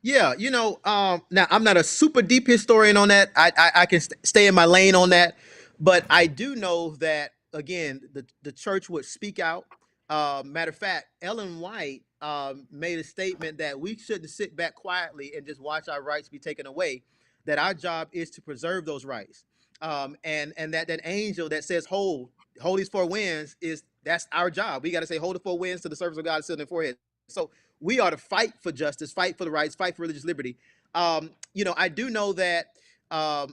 Yeah, now I'm not a super deep historian on that. I can stay in my lane on that, but I do know that again, the church would speak out. Matter of fact, Ellen White made a statement that we shouldn't sit back quietly and just watch our rights be taken away. That our job is to preserve those rights, and that angel that says hold these four winds is that's our job. We got to say hold the four winds to the service of God sitting in the forehead. So we are to fight for justice, fight for the rights, fight for religious liberty. I do know that a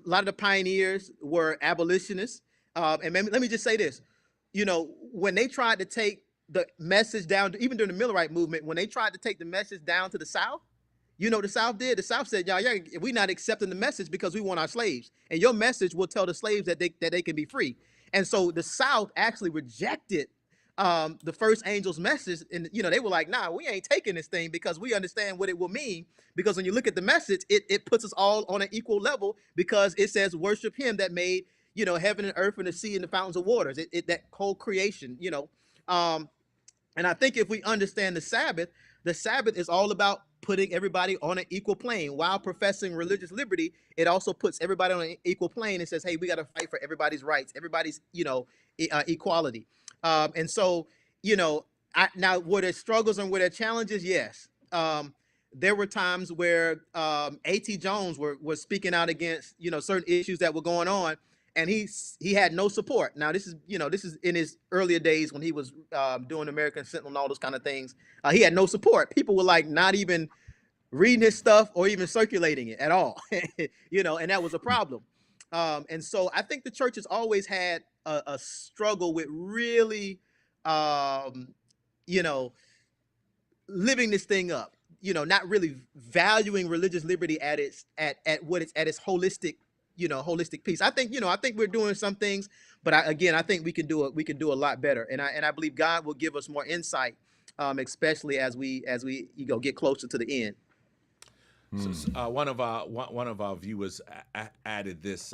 lot of the pioneers were abolitionists. And let me just say this: when they tried to take the message down, even during the Millerite movement, when they tried to take the message down to the South, the South did. The South said, "Y'all, yeah, we're not accepting the message because we want our slaves, and your message will tell the slaves that they can be free." And so the South actually rejected the first angel's message, and they were like, "Nah, we ain't taking this thing because we understand what it will mean. Because when you look at the message, it puts us all on an equal level because it says worship Him that made heaven and earth and the sea and the fountains of waters. That whole creation, Um, and I think if we understand the Sabbath is all about putting everybody on an equal plane. While professing religious liberty, it also puts everybody on an equal plane and says, hey, we got to fight for everybody's rights, everybody's, equality. And so, now were there struggles and were there challenges? Yes. There were times where A.T. Jones was speaking out against, certain issues that were going on, and he had no support. Now this is in his earlier days when he was doing American Sentinel and all those kind of things. He had no support. People were like not even reading his stuff or even circulating it at all. And that was a problem. And so I think the church has always had a struggle with really, you know, living this thing up. Not really valuing religious liberty at its holistic, holistic piece. I think we're doing some things, but I think we can do it. We can do a lot better, and I believe God will give us more insight, especially as we get closer to the end. One of our viewers added this: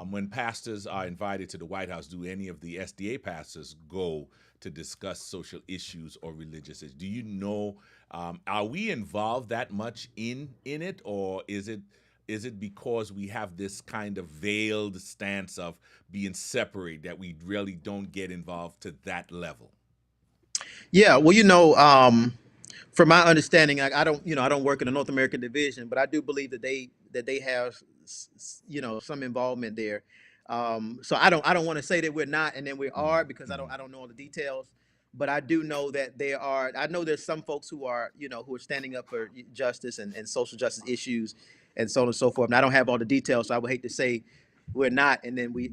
when pastors are invited to the White House, do any of the SDA pastors go to discuss social issues or religious issues? Do you know? Are we involved that much in it, or is it because we have this kind of veiled stance of being separate that we really don't get involved to that level? Yeah, well, from my understanding, I don't work in the North American division, but I do believe that they have some involvement there. So I don't want to say that we're not and then we are because I don't know all the details, but I do know that there are. I know there's some folks who are who are standing up for justice and social justice issues and so on and so forth. And I don't have all the details, so I would hate to say we're not and then we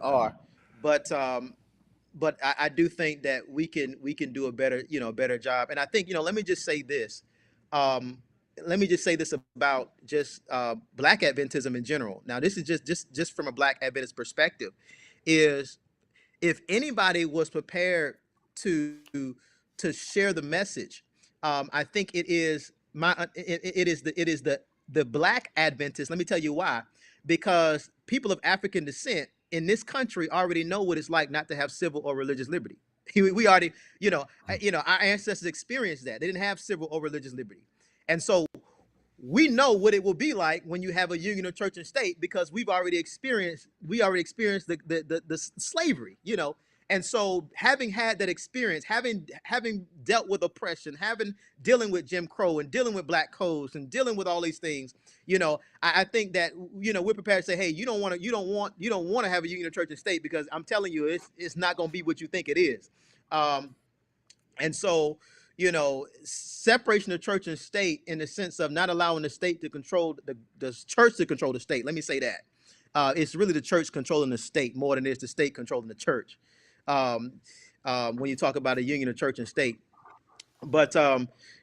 are, but I do think that we can do a better job. And I think let me just say this. Um, Let me just say this about just Black Adventism in general. Now, this is just from a Black Adventist perspective, is if anybody was prepared to share the message, I think it is the Black Adventists. Let me tell you why. Because people of African descent in this country already know what it's like not to have civil or religious liberty. We already, our ancestors experienced that. They didn't have civil or religious liberty, and so we know what it will be like when you have a union of church and state because we already experienced the slavery, and so having had that experience, having dealt with oppression, dealing with Jim Crow and dealing with black codes and dealing with all these things, I think that we're prepared to say, hey, you don't want to have a union of church and state because I'm telling you it's not going to be what you think it is. um and so, separation of church and state in the sense of not allowing the state to control the church to control the state. Let me say that. It's really the church controlling the state more than it is the state controlling the church. Um, when you talk about a union of church and state, but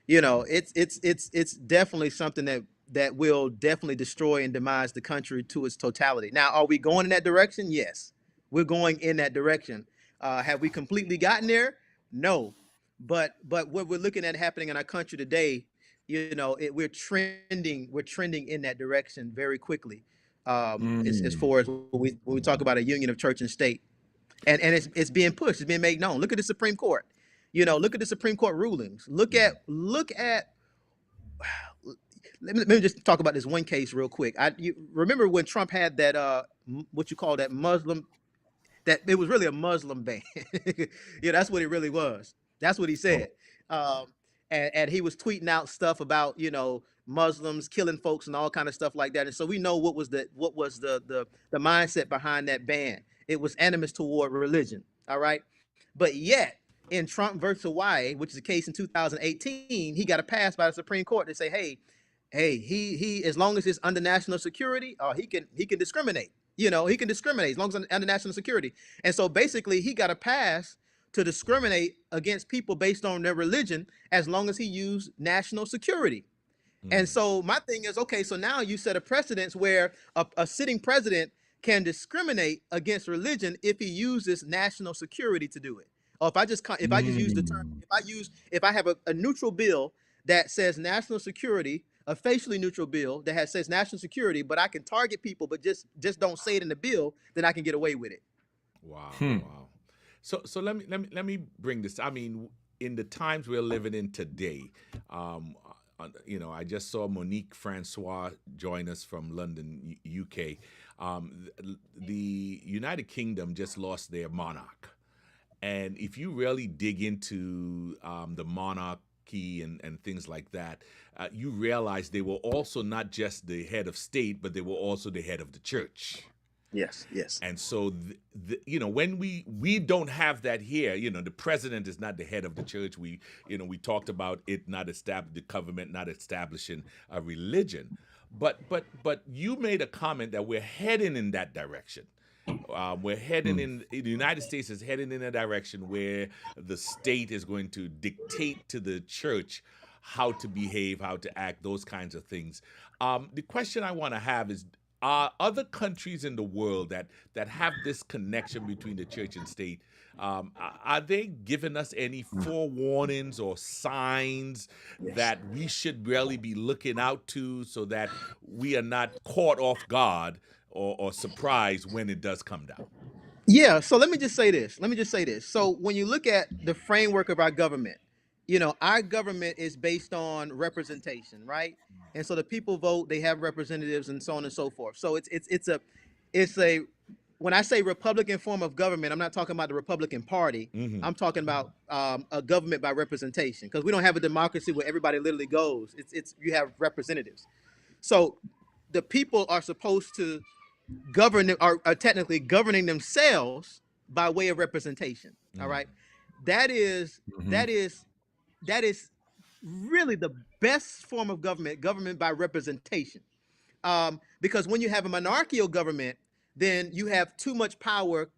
it's definitely something that will definitely destroy and demise the country to its totality. Now, are we going in that direction? Yes, we're going in that direction. Have we completely gotten there? No, but what we're looking at happening in our country today, we're trending in that direction very quickly. As far as when we talk about a union of church and state, and it's being pushed, it's being made known. Look at the Supreme Court. Look at the Supreme Court rulings. Look at. Let me just talk about this one case real quick. You remember when Trump had that what you call that Muslim, that it was really a Muslim ban. Yeah, that's what it really was. That's what he said. Um, and he was tweeting out stuff about Muslims killing folks and all kind of stuff like that. And so we know what was the mindset behind that ban. It was animus toward religion. All right, but yet in Trump versus Hawaii, which is a case in 2018, he got a pass by the Supreme Court to say, hey, he as long as it's under national security, he can discriminate. He can discriminate as long as it's under national security. And so basically, he got a pass to discriminate against people based on their religion as long as he used national security. And so my thing is, okay, so now you set a precedence where a sitting president can discriminate against religion if he uses national security to do it. Or if I just use the term, if I have a neutral bill that says national security, a facially neutral bill that says national security, but I can target people, but just don't say it in the bill, then I can get away with it. Wow, wow. So let me bring this. I mean, in the times we're living in today, I just saw Monique Francois join us from London, UK. The United Kingdom just lost their monarch. And if you really dig into the monarchy and things like that, you realize they were also not just the head of state, but they were also the head of the church. Yes. And so, when we don't have that here, the president is not the head of the church. We talked about it not the government not establishing a religion, but you made a comment that we're heading in that direction. We're heading in the United States is heading in a direction where the state is going to dictate to the church how to behave, how to act, those kinds of things. The question I want to have is, are other countries in the world that have this connection between the church and state, are they giving us any forewarnings or signs that we should really be looking out to so that we are not caught off guard or surprised when it does come down? Yeah. So let me just say this. So when you look at the framework of our government, our government is based on representation, right? And so the people vote, they have representatives and so on and so forth. So it's a when I say Republican form of government, I'm not talking about the Republican Party. I'm talking about a government by representation, because we don't have a democracy where everybody literally goes. It's you have representatives. So the people are supposed to are technically governing themselves by way of representation. All right. That is really the best form of government by representation. Because when you have a monarchical government, then you have too much power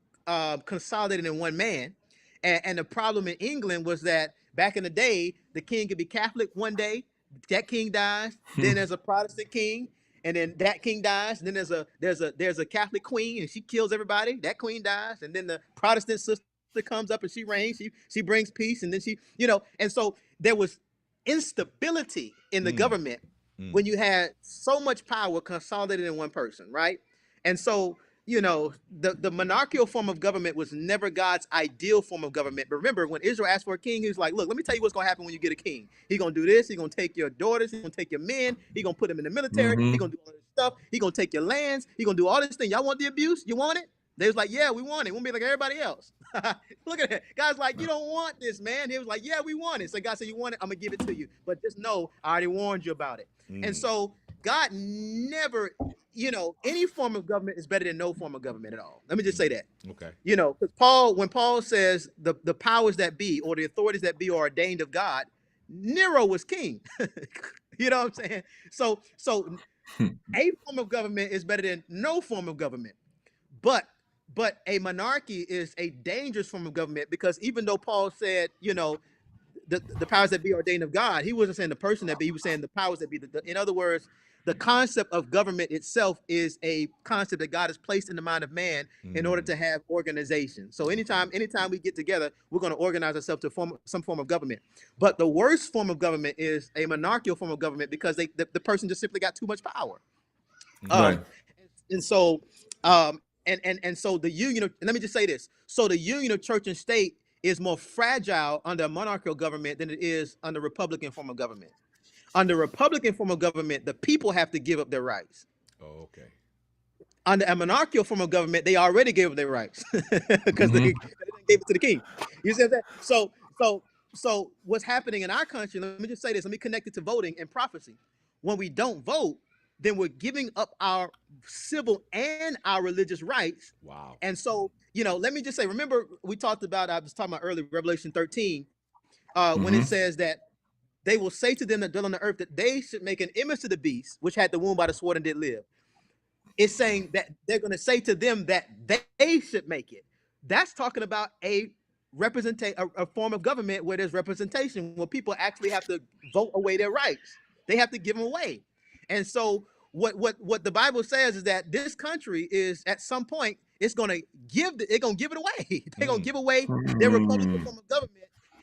consolidated in one man. And the problem in England was that back in the day, the king could be Catholic one day, that king dies, then there's a Protestant king, and then that king dies, and then there's a Catholic queen, and she kills everybody. That queen dies, and then the Protestant sister comes up and she reigns. She brings peace, and then and so there was instability in the government when you had so much power consolidated in one person, right? And so the monarchical form of government was never God's ideal form of government. But remember, when Israel asked for a king, he was like, look, let me tell you what's going to happen when you get a king. He's going to do this. He's going to take your daughters. He's going to take your men. He's going to put them in the military. He's going to do all this stuff. He's going to take your lands. He's going to do all this thing. Y'all want the abuse? You want it? They was like, yeah, we want it. We'll be like everybody else. Look at that. God's like, you don't want this, man. He was like, yeah, we want it. So God said, you want it? I'm going to give it to you. But just know, I already warned you about it. And so God never, any form of government is better than no form of government at all. Let me just say that. Okay. Because when Paul says the powers that be or the authorities that be are ordained of God, Nero was king. You know what I'm saying? So A form of government is better than no form of government. But a monarchy is a dangerous form of government, because even though Paul said, the powers that be ordained of God, he wasn't saying the person that be, he was saying the powers that be. In other words, the concept of government itself is a concept that God has placed in the mind of man in order to have organization. So anytime we get together, we're going to organize ourselves to form some form of government. But the worst form of government is a monarchical form of government, because the person just simply got too much power. Right. And so and so the union of, let me just say this. So the union of church and state is more fragile under a monarchical government than it is under Republican form of government. Under Republican form of government, the people have to give up their rights. Oh, okay. Under a monarchical form of government, they already gave up their rights because they gave it to the king. You see what I'm saying? So what's happening in our country? Let me just say this. Let me connect it to voting and prophecy. When we don't vote, then we're giving up our civil and our religious rights. Wow. And so, let me just say, remember we talked about, I was talking about earlier, Revelation 13, when it says that they will say to them that dwell on the earth that they should make an image to the beast, which had the wound by the sword and did live. It's saying that they're going to say to them that they should make it. That's talking about a form of government where there's representation, where people actually have to vote away their rights. They have to give them away. And so what the Bible says is that this country is, at some point, it's going to give it away. They're going to give away their Republican form of government.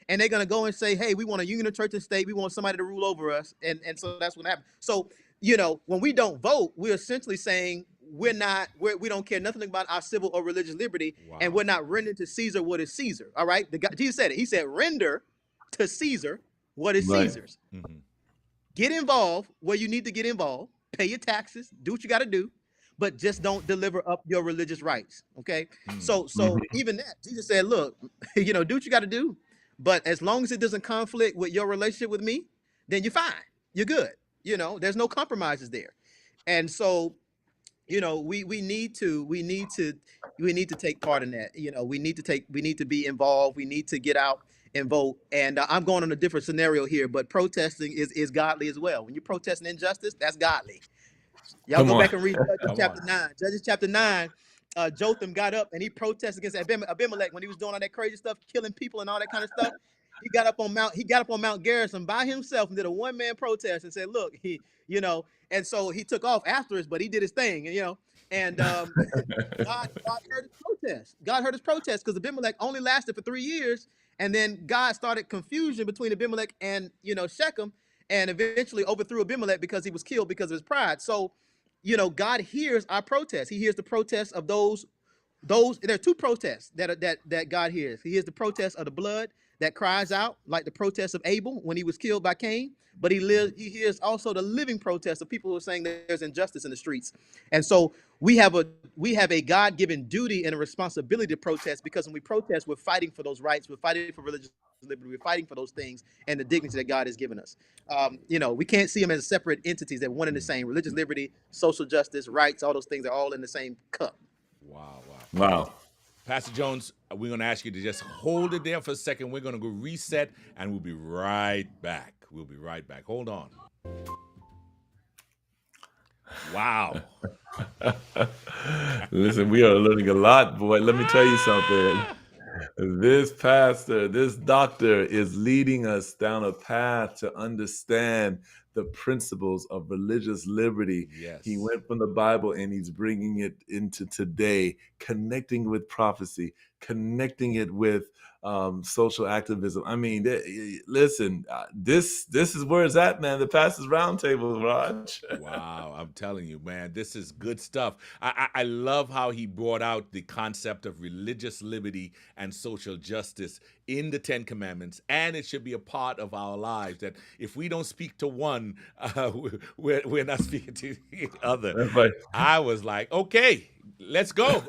And they're going to go and say, hey, we want a union of church and state. We want somebody to rule over us. And so that's what happened. So, when we don't vote, we're essentially saying we don't care nothing about our civil or religious liberty. Wow. And we're not rendering to Caesar what is Caesar. All right. Jesus said it. He said, render to Caesar what is Caesar's. Mm-hmm. Get involved where you need to get involved. Pay your taxes. Do what you got to do. But just don't deliver up your religious rights. Okay. So even that, Jesus said, look, do what you got to do. But as long as it doesn't conflict with your relationship with me, then you're fine. You're good. There's no compromises there. And so, we need to take part in that. We need to be involved. We need to get out and vote. And I'm going on a different scenario here, but protesting is godly as well. When you're protesting injustice, that's godly. Y'all go back and read Judges chapter 9. Judges chapter 9. Jotham got up and he protested against Abimelech when he was doing all that crazy stuff, killing people and all that kind of stuff. He got up on Mount Garrison by himself and did a one-man protest and said, look, and so he took off afterwards, but he did his thing, and God heard his protest. God heard his protest because Abimelech only lasted for 3 years. And then God started confusion between Abimelech and, Shechem, and eventually overthrew Abimelech because he was killed because of his pride. So, God hears our protest. He hears the protests of those. There are two protests that God hears. He hears the protest of the blood that cries out, like the protest of Abel when he was killed by Cain. But he hears also the living protest of people who are saying that there's injustice in the streets. And so we have a God-given duty and a responsibility to protest, because when we protest, we're fighting for those rights. We're fighting for religious liberty. We're fighting for those things and the dignity that God has given us. We can't see them as separate entities. They're one and the same. Religious liberty, social justice, rights, all those things are all in the same cup. Wow. Pastor Jones, we're going to ask you to just hold it there for a second. We're going to go reset, and we'll be right back. Hold on. Wow. Listen, we are learning a lot, boy. Let me tell you something. This pastor, this doctor is leading us down a path to understand the principles of religious liberty. Yes. He went from the Bible and he's bringing it into today, connecting with prophecy, connecting it with social activism. I mean, listen, this is where it's at, man. The pastor's roundtable, Raj. Wow, I'm telling you, man, this is good stuff. I love how he brought out the concept of religious liberty and social justice in the Ten Commandments, and it should be a part of our lives, that if we don't speak to one, we're not speaking to the other. Right. I was like, okay, let's go.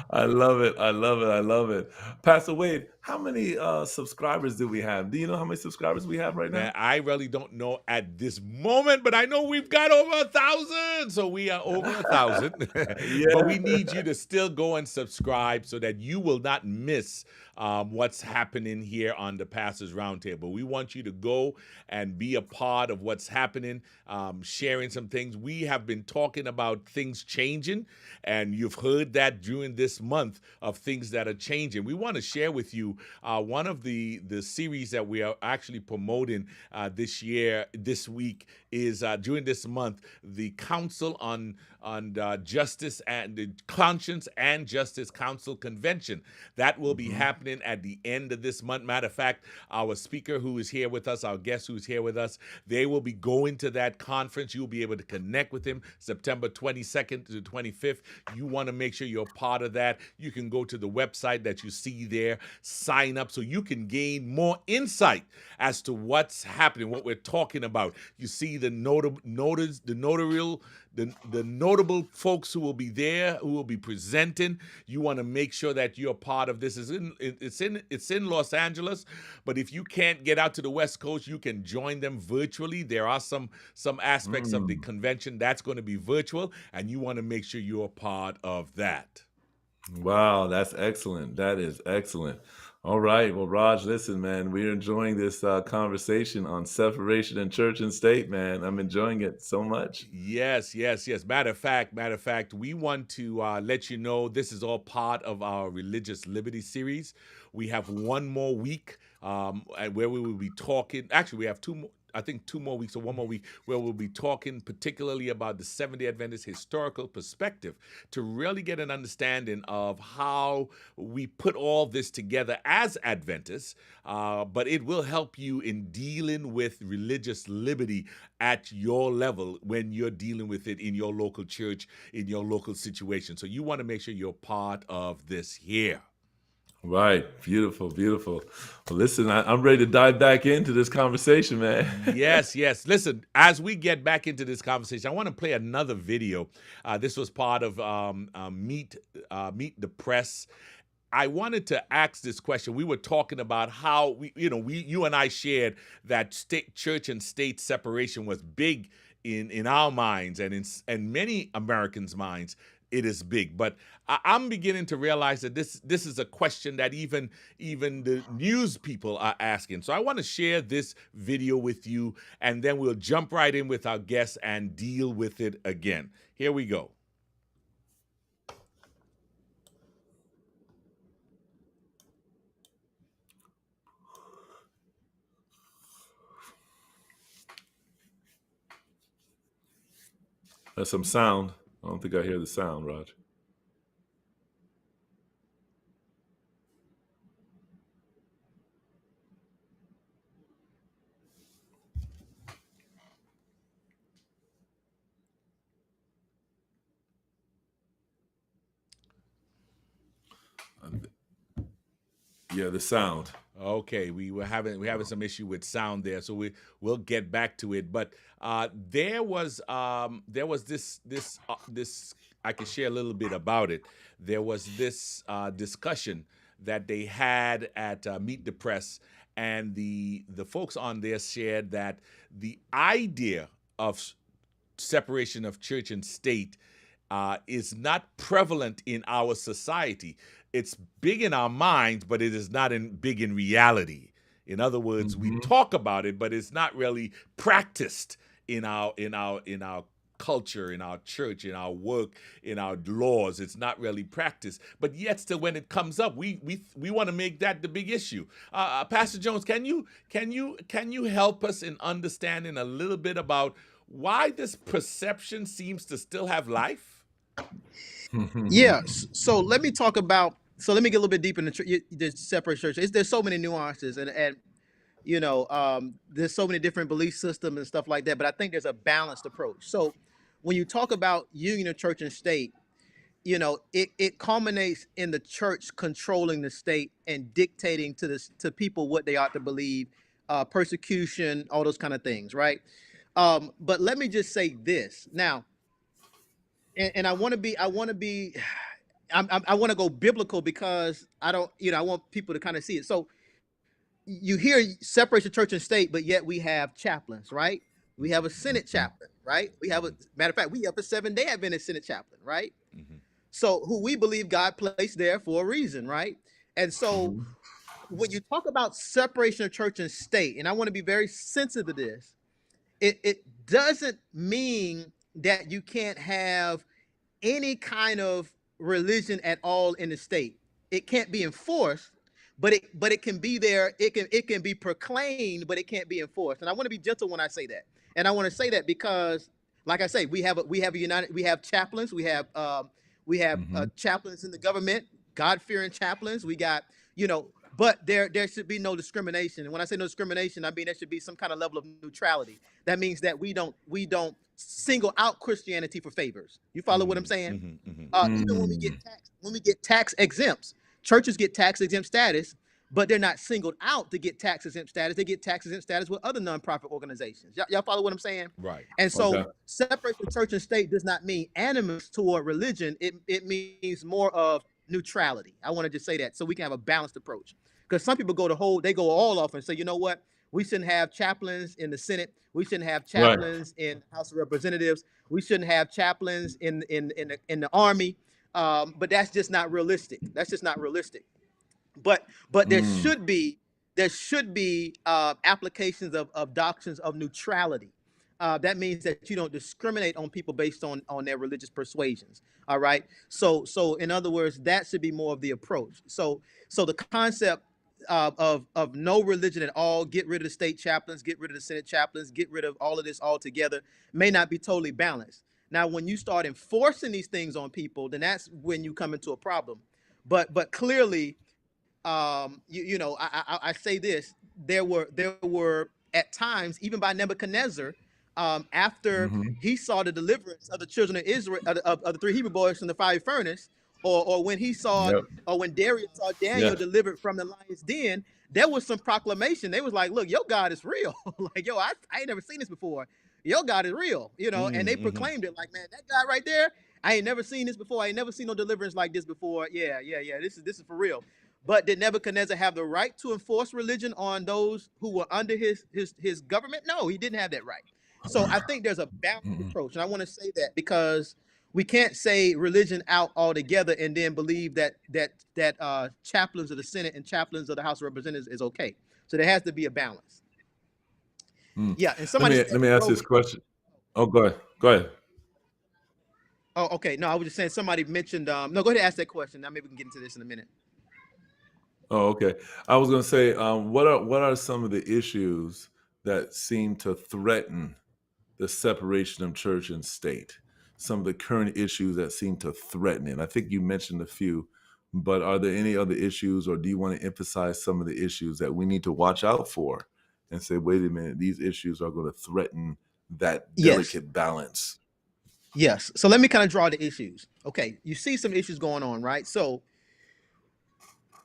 I love it. Pastor Wade, how many subscribers do we have? Do you know how many subscribers we have right now? Man, I really don't know at this moment, but I know we've got over 1,000. So we are over 1,000. Yeah. But we need you to still go and subscribe so that you will not miss what's happening here on the Pastors Roundtable. We want you to go and be a part of what's happening, sharing some things. We have been talking about things changing, and you've heard that during this month of things that are changing. We want to share with you one of the series that we are actually promoting this week is during this month, the Council on Justice and the Conscience and Justice Council Convention. That will be happening at the end of this month. Matter of fact, our speaker who is here with us, our guest who's here with us, they will be going to that conference. You'll be able to connect with him September 22nd to the 25th. You want to make sure you're part of that. You can go to the website that you see there, sign up so you can gain more insight as to what's happening, what we're talking about. You see the notable folks who will be there, who will be presenting. You want to make sure that you're part of this. It's in Los Angeles, but if you can't get out to the West Coast, you can join them virtually. There are some aspects of the convention that's going to be virtual, and you want to make sure you're a part of that. Wow, that's excellent. That is excellent. All right. Well, Raj, listen, man, we're enjoying this conversation on separation in church and state, man. I'm enjoying it so much. Yes. Matter of fact, we want to let you know this is all part of our Religious Liberty series. We have one more week where we will be talking. Actually, we have two more weeks or one more week where we'll be talking particularly about the Seventh-day Adventist historical perspective to really get an understanding of how we put all this together as Adventists, but it will help you in dealing with religious liberty at your level when you're dealing with it in your local church, in your local situation. So you want to make sure you're part of this here. Right. Beautiful. Well, listen, I'm ready to dive back into this conversation, man. Yes. Listen, as we get back into this conversation, I want to play another video. This was part of Meet the Press. I wanted to ask this question. We were talking about how you and I shared that church and state separation was big in our minds and in many Americans' minds. It is big, but I'm beginning to realize that this is a question that even the news people are asking. So I want to share this video with you, and then we'll jump right in with our guests and deal with it again. Here we go. There's some sound. I don't think I hear the sound, Raj. Yeah, the sound. Okay, we're having some issue with sound there, so we'll get back to it. But there was this I can share a little bit about it. There was this discussion that they had at Meet the Press, and the folks on there shared that the idea of separation of church and state is not prevalent in our society. It's big in our minds, but it is not big in reality. In other words, we talk about it, but it's not really practiced in our culture, in our church, in our work, in our laws. It's not really practiced. But yet, still, when it comes up, we want to make that the big issue. Pastor Jones, can you help us in understanding a little bit about why this perception seems to still have life? Yeah. So let me talk about. So let me get a little bit deeper into the separate church. There's so many nuances, and there's so many different belief systems and stuff like that. But I think there's a balanced approach. So when you talk about union of church and state, it culminates in the church controlling the state and dictating to people what they ought to believe, persecution, all those kind of things, right? But let me just say this now, and I want to go biblical because I want people to kind of see it. So you hear separation of church and state, but yet we have chaplains, right? We have a Senate chaplain, right? Matter of fact, we have a Seventh-day Adventist Senate chaplain, right? So who we believe God placed there for a reason, right? And so Mhm. when you talk about separation of church and state, and I want to be very sensitive to this, it doesn't mean that you can't have any kind of religion at all in the state. It can't be enforced, but it can be there. It can be proclaimed, but it can't be enforced. And I want to be gentle when I say that. And I want to say that because, like I say, we have chaplains, we have Mhm. chaplains in the government, God fearing chaplains. We got you know, but there should be no discrimination. And when I say no discrimination, I mean there should be some kind of level of neutrality. That means that we don't single out Christianity for favors. You follow what I'm Mm, saying? mhm, mhm. Even Mm. when we get tax exempts, churches get tax exempt status, but they're not singled out to get tax exempt status. They get tax exempt status with other nonprofit organizations. Y'all follow what I'm saying? Right. And so Okay. separation of church and state does not mean animus toward religion. It means more of neutrality. I want to just say that so we can have a balanced approach. Because some people they go all off and say, you know what? We shouldn't have chaplains in the Senate. We shouldn't have Right. chaplains in House of Representatives. We shouldn't have chaplains in the Army. But that's just not realistic. That's just not realistic. But Mm. there should be applications of doctrines of neutrality. That means that you don't discriminate on people based on their religious persuasions. All right. So in other words, that should be more of the approach. So the concept of no religion at all, get rid of the state chaplains, get rid of the Senate chaplains, get rid of all of this altogether, may not be totally balanced. Now, when you start enforcing these things on people, then that's when you come into a problem. But clearly, I say this: there were at times, even by Nebuchadnezzar, after Mhm. he saw the deliverance of the children of Israel, of the three Hebrew boys from the fiery furnace, or when he saw, Yep. or when Darius saw Daniel Yeah. delivered from the lion's den, there was some proclamation. They was like, "Look, your God is real." Like, yo, I ain't never seen this before. Your God is real, and they Mm, mhm. proclaimed it like, man, that guy right there. I ain't never seen this before. I ain't never seen no deliverance like this before. Yeah, yeah, yeah. This is for real. But did Nebuchadnezzar have the right to enforce religion on those who were under his government? No, he didn't have that right. So I think there's a balanced Mm-mm. approach, and I want to say that because we can't say religion out altogether and then believe that chaplains of the Senate and chaplains of the House of Representatives is okay. So there has to be a balance. Mm. Yeah, and Let somebody me said let me ask rogue. this question. Oh, go ahead. Go ahead. Oh, okay. No, I was just saying somebody mentioned. No, go ahead and ask that question. Now maybe we can get into this in a minute. Oh, okay. I was going to say, what are some of the issues that seem to threaten the separation of church and state? Some of the current issues that seem to threaten it. I think you mentioned a few, but are there any other issues, or do you want to emphasize some of the issues that we need to watch out for and say, wait a minute, these issues are going to threaten that Yes. delicate balance? Yes. So let me kind of draw the issues. Okay. You see some issues going on, right? So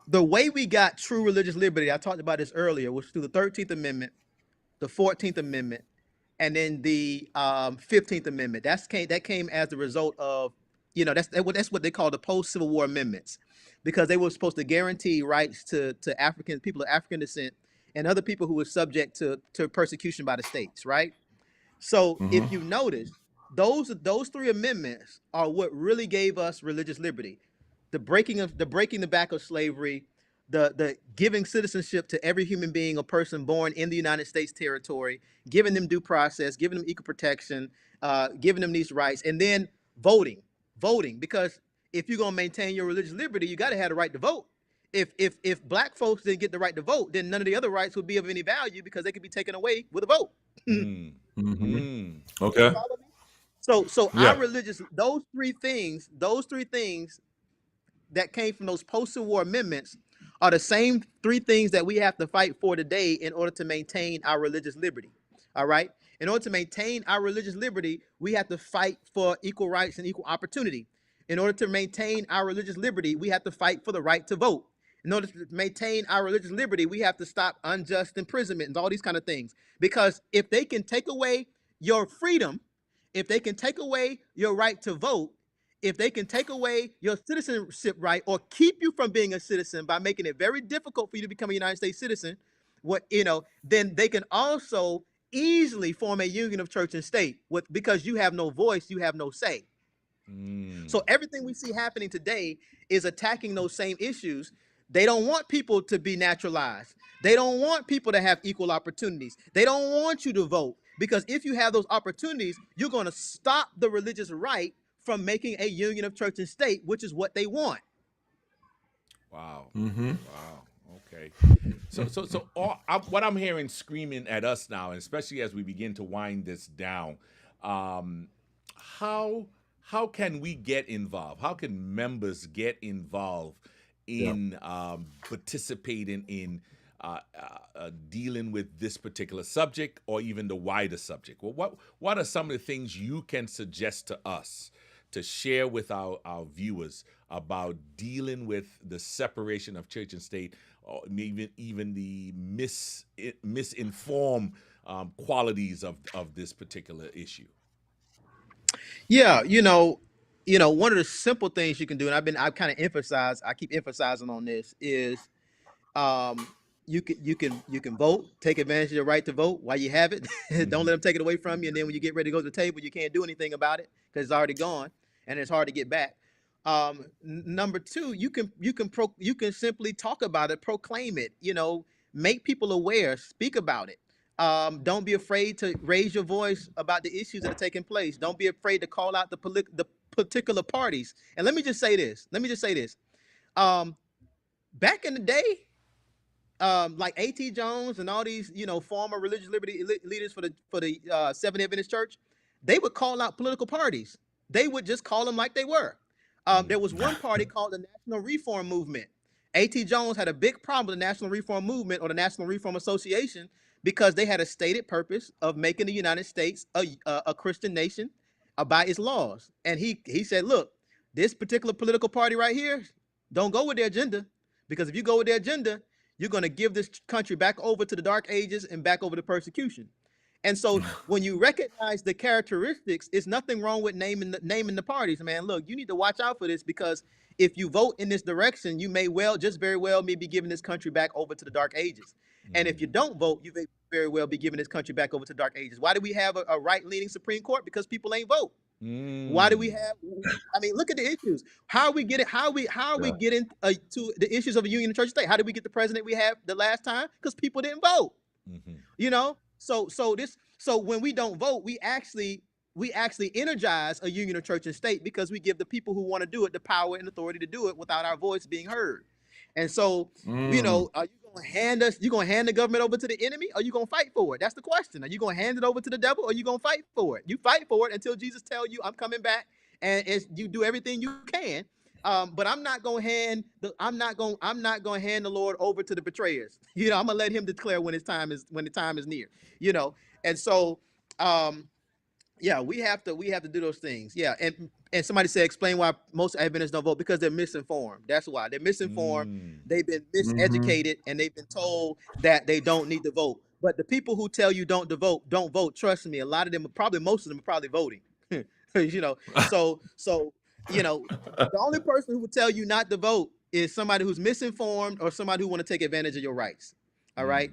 the way we got true religious liberty, I talked about this earlier, was through the 13th Amendment, the 14th Amendment, and then the 15th Amendment. That came as a result of, that's what they call the post-Civil War amendments, because they were supposed to guarantee rights to African people of African descent and other people who were subject to persecution by the states, right? So if Mm-hmm. you notice, those three amendments are what really gave us religious liberty. The breaking the back of slavery, the giving citizenship to every human being or person born in the United States territory, giving them due process, giving them equal protection, giving them these rights, and then voting, because if you're gonna maintain your religious liberty, you got to have the right to vote. If black folks didn't get the right to vote, then none of the other rights would be of any value because they could be taken away with a vote. Mm, Mm-hmm. mm. You Okay. follow me? So our Yeah. religious those three things that came from those post-Civil War amendments are the same three things that we have to fight for today in order to maintain our religious liberty. All right. In order to maintain our religious liberty, we have to fight for equal rights and equal opportunity. In order to maintain our religious liberty, we have to fight for the right to vote. In order to maintain our religious liberty, we have to stop unjust imprisonment and all these kind of things. Because if they can take away your freedom, if they can take away your right to vote, if they can take away your citizenship right or keep you from being a citizen by making it very difficult for you to become a United States citizen, then they can also easily form a union of church and state because you have no voice, you have no say. Mm. So everything we see happening today is attacking those same issues. They don't want people to be naturalized. They don't want people to have equal opportunities. They don't want you to vote, because if you have those opportunities, you're going to stop the religious right from making a union of church and state, which is what they want. Wow. Mm-hmm. Wow. Okay. What I'm hearing screaming at us now, and especially as we begin to wind this down, how can we get involved? How can members get involved in participating in dealing with this particular subject, or even the wider subject? Well, what are some of the things you can suggest to us to share with our viewers about dealing with the separation of church and state, or even the misinformed qualities of this particular issue? Yeah, one of the simple things you can do, and I keep emphasizing on this, is um, you can vote, take advantage of your right to vote while you have it. Don't let them take it away from you, and then when you get ready to go to the table, you can't do anything about it because it's already gone and it's hard to get back. Number two, you can simply talk about it, proclaim it. Make people aware, speak about it. Don't be afraid to raise your voice about the issues that are taking place. Don't be afraid to call out the particular parties. And let me just say this. Um, Back in the day, like A.T. Jones and all these, former religious liberty leaders for the Seventh-day Adventist Church, they would call out political parties. They would just call them like they were. There was one party called the National Reform Movement. A.T. Jones had a big problem with the National Reform Movement or the National Reform Association because they had a stated purpose of making the United States a Christian nation by its laws. And he said, look, this particular political party right here, don't go with their agenda, because if you go with their agenda, you're going to give this country back over to the dark ages and back over to persecution. And so when you recognize the characteristics, it's nothing wrong with naming the parties, man. Look, you need to watch out for this, because if you vote in this direction, you may very well be giving this country back over to the dark ages. And if you don't vote, you may very well be giving this country back over to dark ages. Why do we have a right-leaning Supreme Court? Because people ain't vote. Why do we have? I mean, look at the issues. How are we getting to the issues of a union and church state? How did we get the president we had the last time? Because people didn't vote. So when we don't vote, we actually energize a union of church and state, because we give the people who want to do it the power and authority to do it without our voice being heard. And so, are you going to hand the government over to the enemy, or are you going to fight for it? That's the question. Are you going to hand it over to the devil, or are you going to fight for it? You fight for it until Jesus tells you, I'm coming back, and you do everything you can. But I'm not going to hand the Lord over to the betrayers. I'm going to let him declare when the time is near. And so yeah, we have to do those things. Yeah, and somebody said, explain why most Adventists don't vote. Because they're misinformed. That's why they're misinformed. They've been miseducated, and they've been told that they don't need to vote. But the people who tell you don't vote. Trust me, most of them are probably voting. So the only person who would tell you not to vote is somebody who's misinformed, or somebody who want to take advantage of your rights. All right.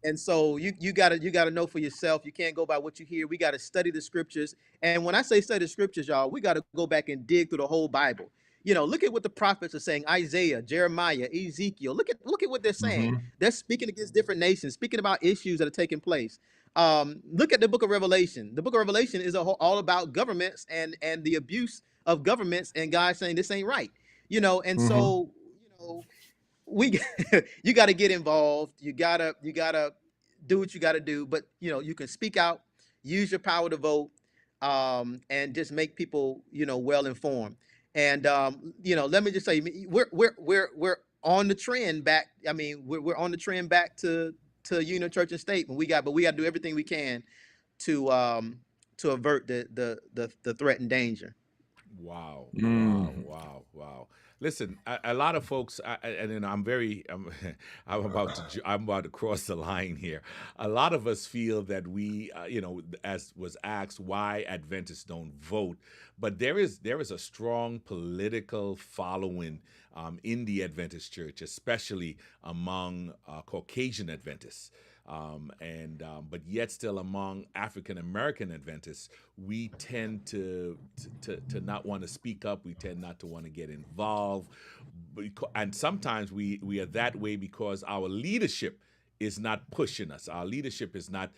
And so you gotta know for yourself. You can't go by what you hear. We gotta study the scriptures. And when I say study the scriptures, y'all, we gotta go back and dig through the whole Bible. Look at what the prophets are saying. Isaiah, Jeremiah, Ezekiel. Look at what they're saying. They're speaking against different nations, speaking about issues that are taking place. Look at the book of Revelation. The book of Revelation is all about governments and the abuse of governments, and God saying this ain't right. So you got to get involved. You gotta do what you got to do. But you can speak out, use your power to vote, and just make people well informed. And let me just say, we're on the trend back. I mean, we're on the trend back to union, church, and state. But we got to do everything we can to avert the threat and danger. Wow. Wow. Listen, a lot of folks, and I'm about to cross the line here. A lot of us feel that we, as was asked, why Adventists don't vote, but there is a strong political following in the Adventist Church, especially among Caucasian Adventists. But yet still among African American Adventists, we tend to not want to speak up. We tend not to want to get involved, and sometimes we are that way because our leadership is not pushing us. Our leadership is not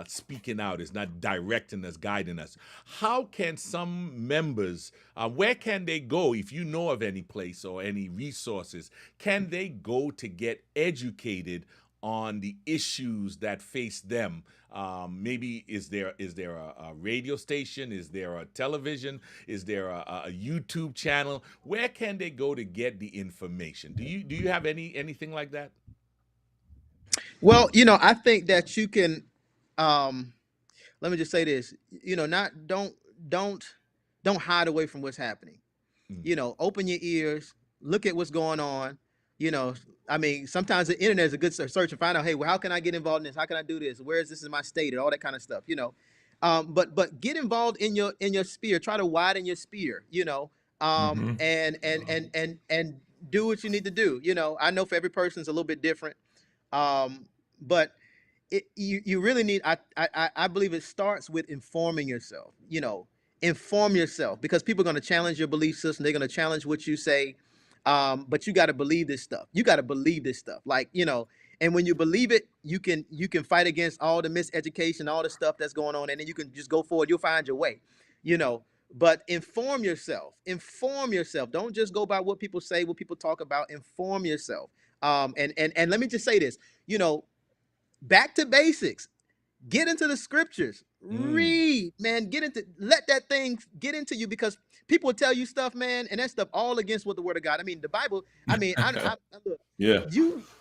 speaking out, is not directing us, guiding us. How can some members, where can they go if you know of any place or any resources? Can they go to get educated on the issues that face them? Maybe is there a radio station? Is there a television? Is there a YouTube channel? Where can they go to get the information? Do you have anything like that? Well, I think that you can. Um, Let me just say this. Not don't don't hide away from what's happening. Mm. Open your ears, look at what's going on. You know, I mean, sometimes the internet is a good search and find out, hey, well, how can I get involved in this? How can I do this? Where is this in my state and all that kind of stuff? But get involved in your sphere. Try to widen your sphere. Hmm. And do what you need to do. I know for every person it's a little bit different. But you really need, I believe it starts with informing yourself. Inform yourself, because people are going to challenge your belief system. They're going to challenge what you say. But you got to believe this stuff. You got to believe this stuff. And when you believe it, you can fight against all the miseducation, all the stuff that's going on, and then you can just go forward. You'll find your way. you know but inform yourself. Don't just go by what people say, what people talk about. Inform yourself. And let me just say this. Back to basics. Get into the scriptures. Mm. Read, man. Let that thing get into you, because people will tell you stuff, man, and that stuff all against what the word of God. I mean, the Bible. I mean, look, Yeah.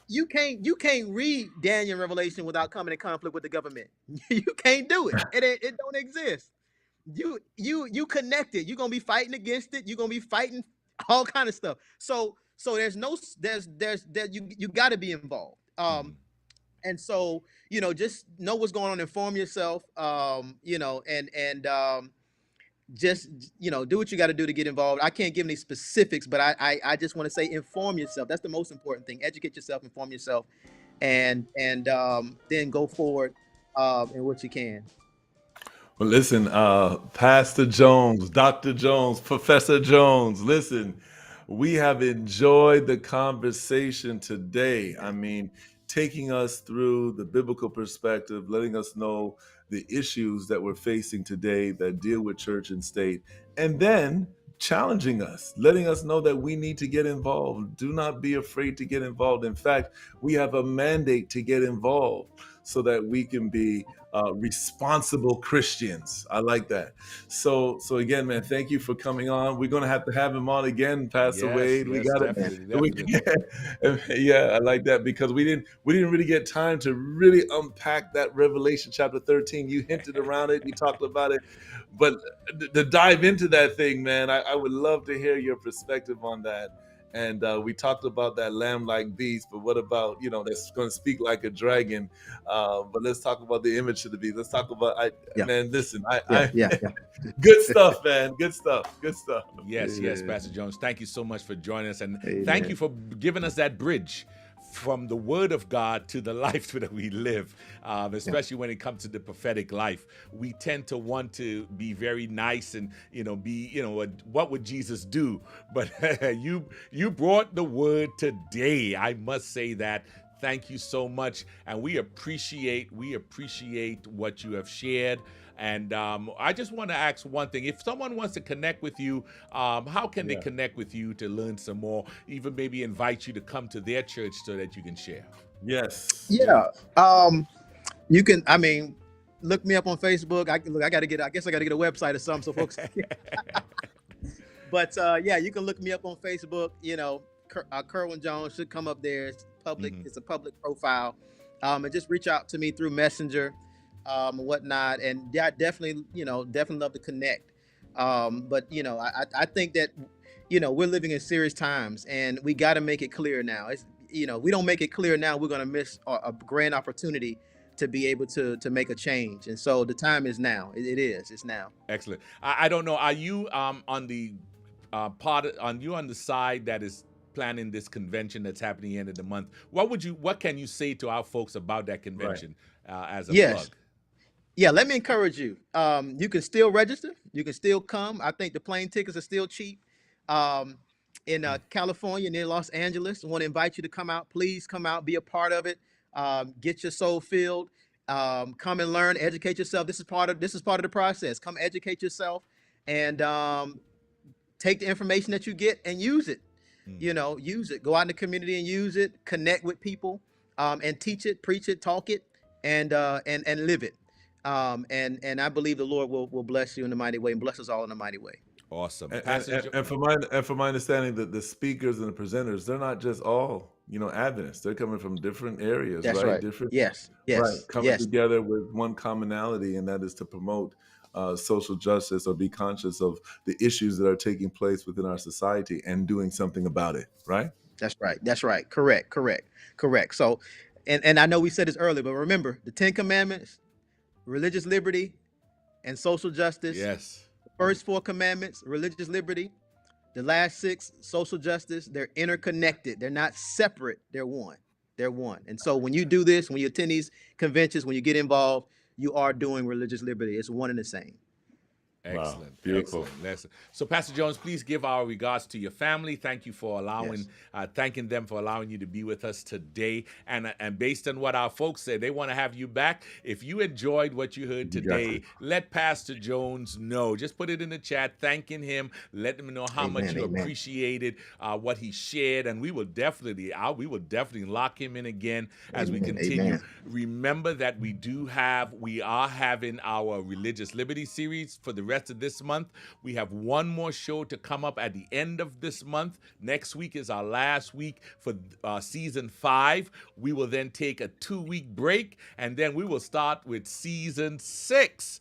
you can't read Daniel and Revelation without coming in conflict with the government. You can't do it. It don't exist. You connected. You're gonna be fighting against it. You're gonna be fighting all kind of stuff. So you got to be involved. Mhm. And so just know what's going on. Inform yourself. Just do what you got to do to get involved. I can't give any specifics, but I just want to say inform yourself. That's the most important thing. Educate yourself, inform yourself, and then go forward in what you can. Well, listen, Pastor Jones, Dr. Jones, Professor Jones, listen, we have enjoyed the conversation today. I mean, taking us through the biblical perspective, letting us know the issues that we're facing today that deal with church and state, and then challenging us, letting us know that we need to get involved. Do not be afraid to get involved. In fact, we have a mandate to get involved so that we can be responsible Christians. I like that. So again, man, thank you for coming on. We're gonna have to have him on again, Pastor Yes, Wade. We yes, got definitely, definitely. it. Yeah, I like that, because we didn't really get time to really unpack that Revelation chapter 13. You hinted around it, you talked about it, but to dive into that thing, man, I would love to hear your perspective on that. And we talked about that lamb-like beast, but what about that's going to speak like a dragon? But let's talk about the image of the beast. Let's talk about Yeah, man. Listen, yeah, I yeah, yeah. good stuff, man. Good stuff. Good stuff. Yes, yes, Amen. Pastor Jones. Thank you so much for joining us, and thank Amen. you for giving us that bridge from the Word of God to the life that we live, Yeah, especially when it comes to the prophetic life. We tend to want to be very nice and what would Jesus do? But you brought the Word today. I must say that. Thank you so much, and we appreciate what you have shared. And I just want to ask one thing: if someone wants to connect with you, how can they Yeah. connect with you to learn some more? Even maybe invite you to come to their church so that you can share. Yes. Yes. yeah. You can. I mean, look me up on Facebook. I got to get. I guess I got to get a website or something so folks. But yeah, you can look me up on Facebook. Kerwin Jones should come up there. It's public. Mhm. It's a public profile. And just reach out to me through Messenger, and whatnot. And yeah, definitely love to connect. But I think that we're living in serious times, and we got to make it clear now. We don't make it clear now, we're going to miss a grand opportunity to be able to make a change. And so the time is now. It is. It's now. Excellent. I don't know. Are you on the part on the side that is planning this convention that's happening at the end of the month. What can you say to our folks about that convention as a Yes. plug? Yeah, let me encourage you. You can still register. You can still come. I think the plane tickets are still cheap. In California, near Los Angeles, I want to invite you to come out. Please come out, be a part of it. Get your soul filled. Come and learn, educate yourself. This is part of the process. Come educate yourself and take the information that you get and use it. Use it. Go out in the community and use it. Connect with people, and teach it, preach it, talk it, and live it. And I believe the Lord will bless you in a mighty way and bless us all in a mighty way. Awesome. And from my understanding, that the speakers and the presenters, they're not just all Adventists. They're coming from different areas, That's right? right. Different, Yes. right? Coming Yes. together with one commonality, and that is to promote social justice, or be conscious of the issues that are taking place within our society and doing something about it, right? That's right. That's right. Correct. So, and I know we said this earlier, but remember the 10 Commandments, religious liberty, and social justice. Yes. The first 4 commandments, religious liberty. The last 6, social justice. They're interconnected. They're not separate. They're one. And so when you do this, when you attend these conventions, when you get involved, you are doing religious liberty. It's one and the same. Excellent. Wow, beautiful. Excellent. So, Pastor Jones, please give our regards to your family. Thank you for thanking them for allowing you to be with us today. And based on what our folks said, they want to have you back. If you enjoyed what you heard today, let Pastor Jones know. Just put it in the chat, thanking him, let him know how much you appreciated what he shared, and we will definitely lock him in again as we continue. Remember that we are having our Religious Liberty series for the rest of this month. We have one more show to come up at the end of this month. Next week is our last week for season 5. We will then take a 2-week break, and then we will start with season 6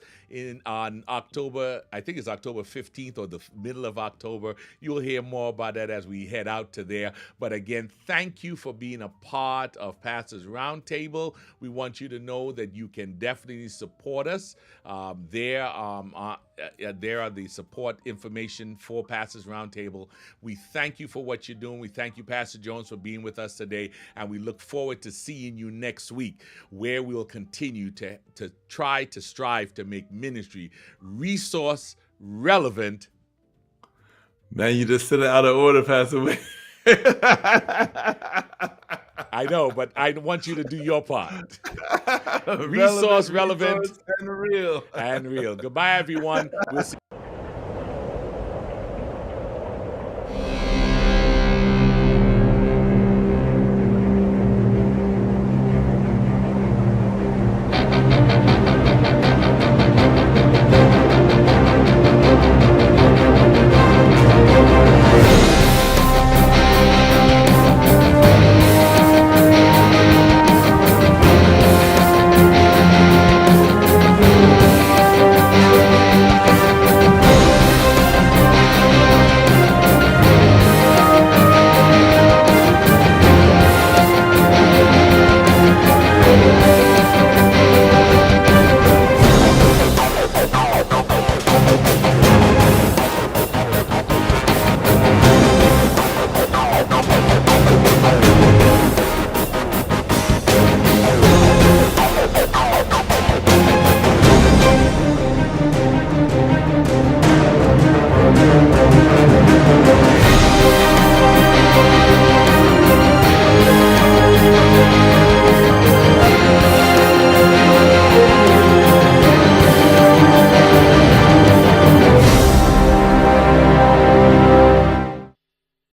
on October. I think it's October 15th or the middle of October. You'll hear more about that as we head out to there. But again, thank you for being a part of Pastors Roundtable. We want you to know that you can definitely support us. There are the support information for Pastors Roundtable. We thank you for what you're doing. We thank you, Pastor Jones, for being with us today, and we look forward to seeing you next week, where we will continue to try to strive to make ministry resource relevant. Man, you just said it out of order, Pastor Wayne. I know, but I want you to do your part. Resource relevant and real. Goodbye, everyone. We'll see.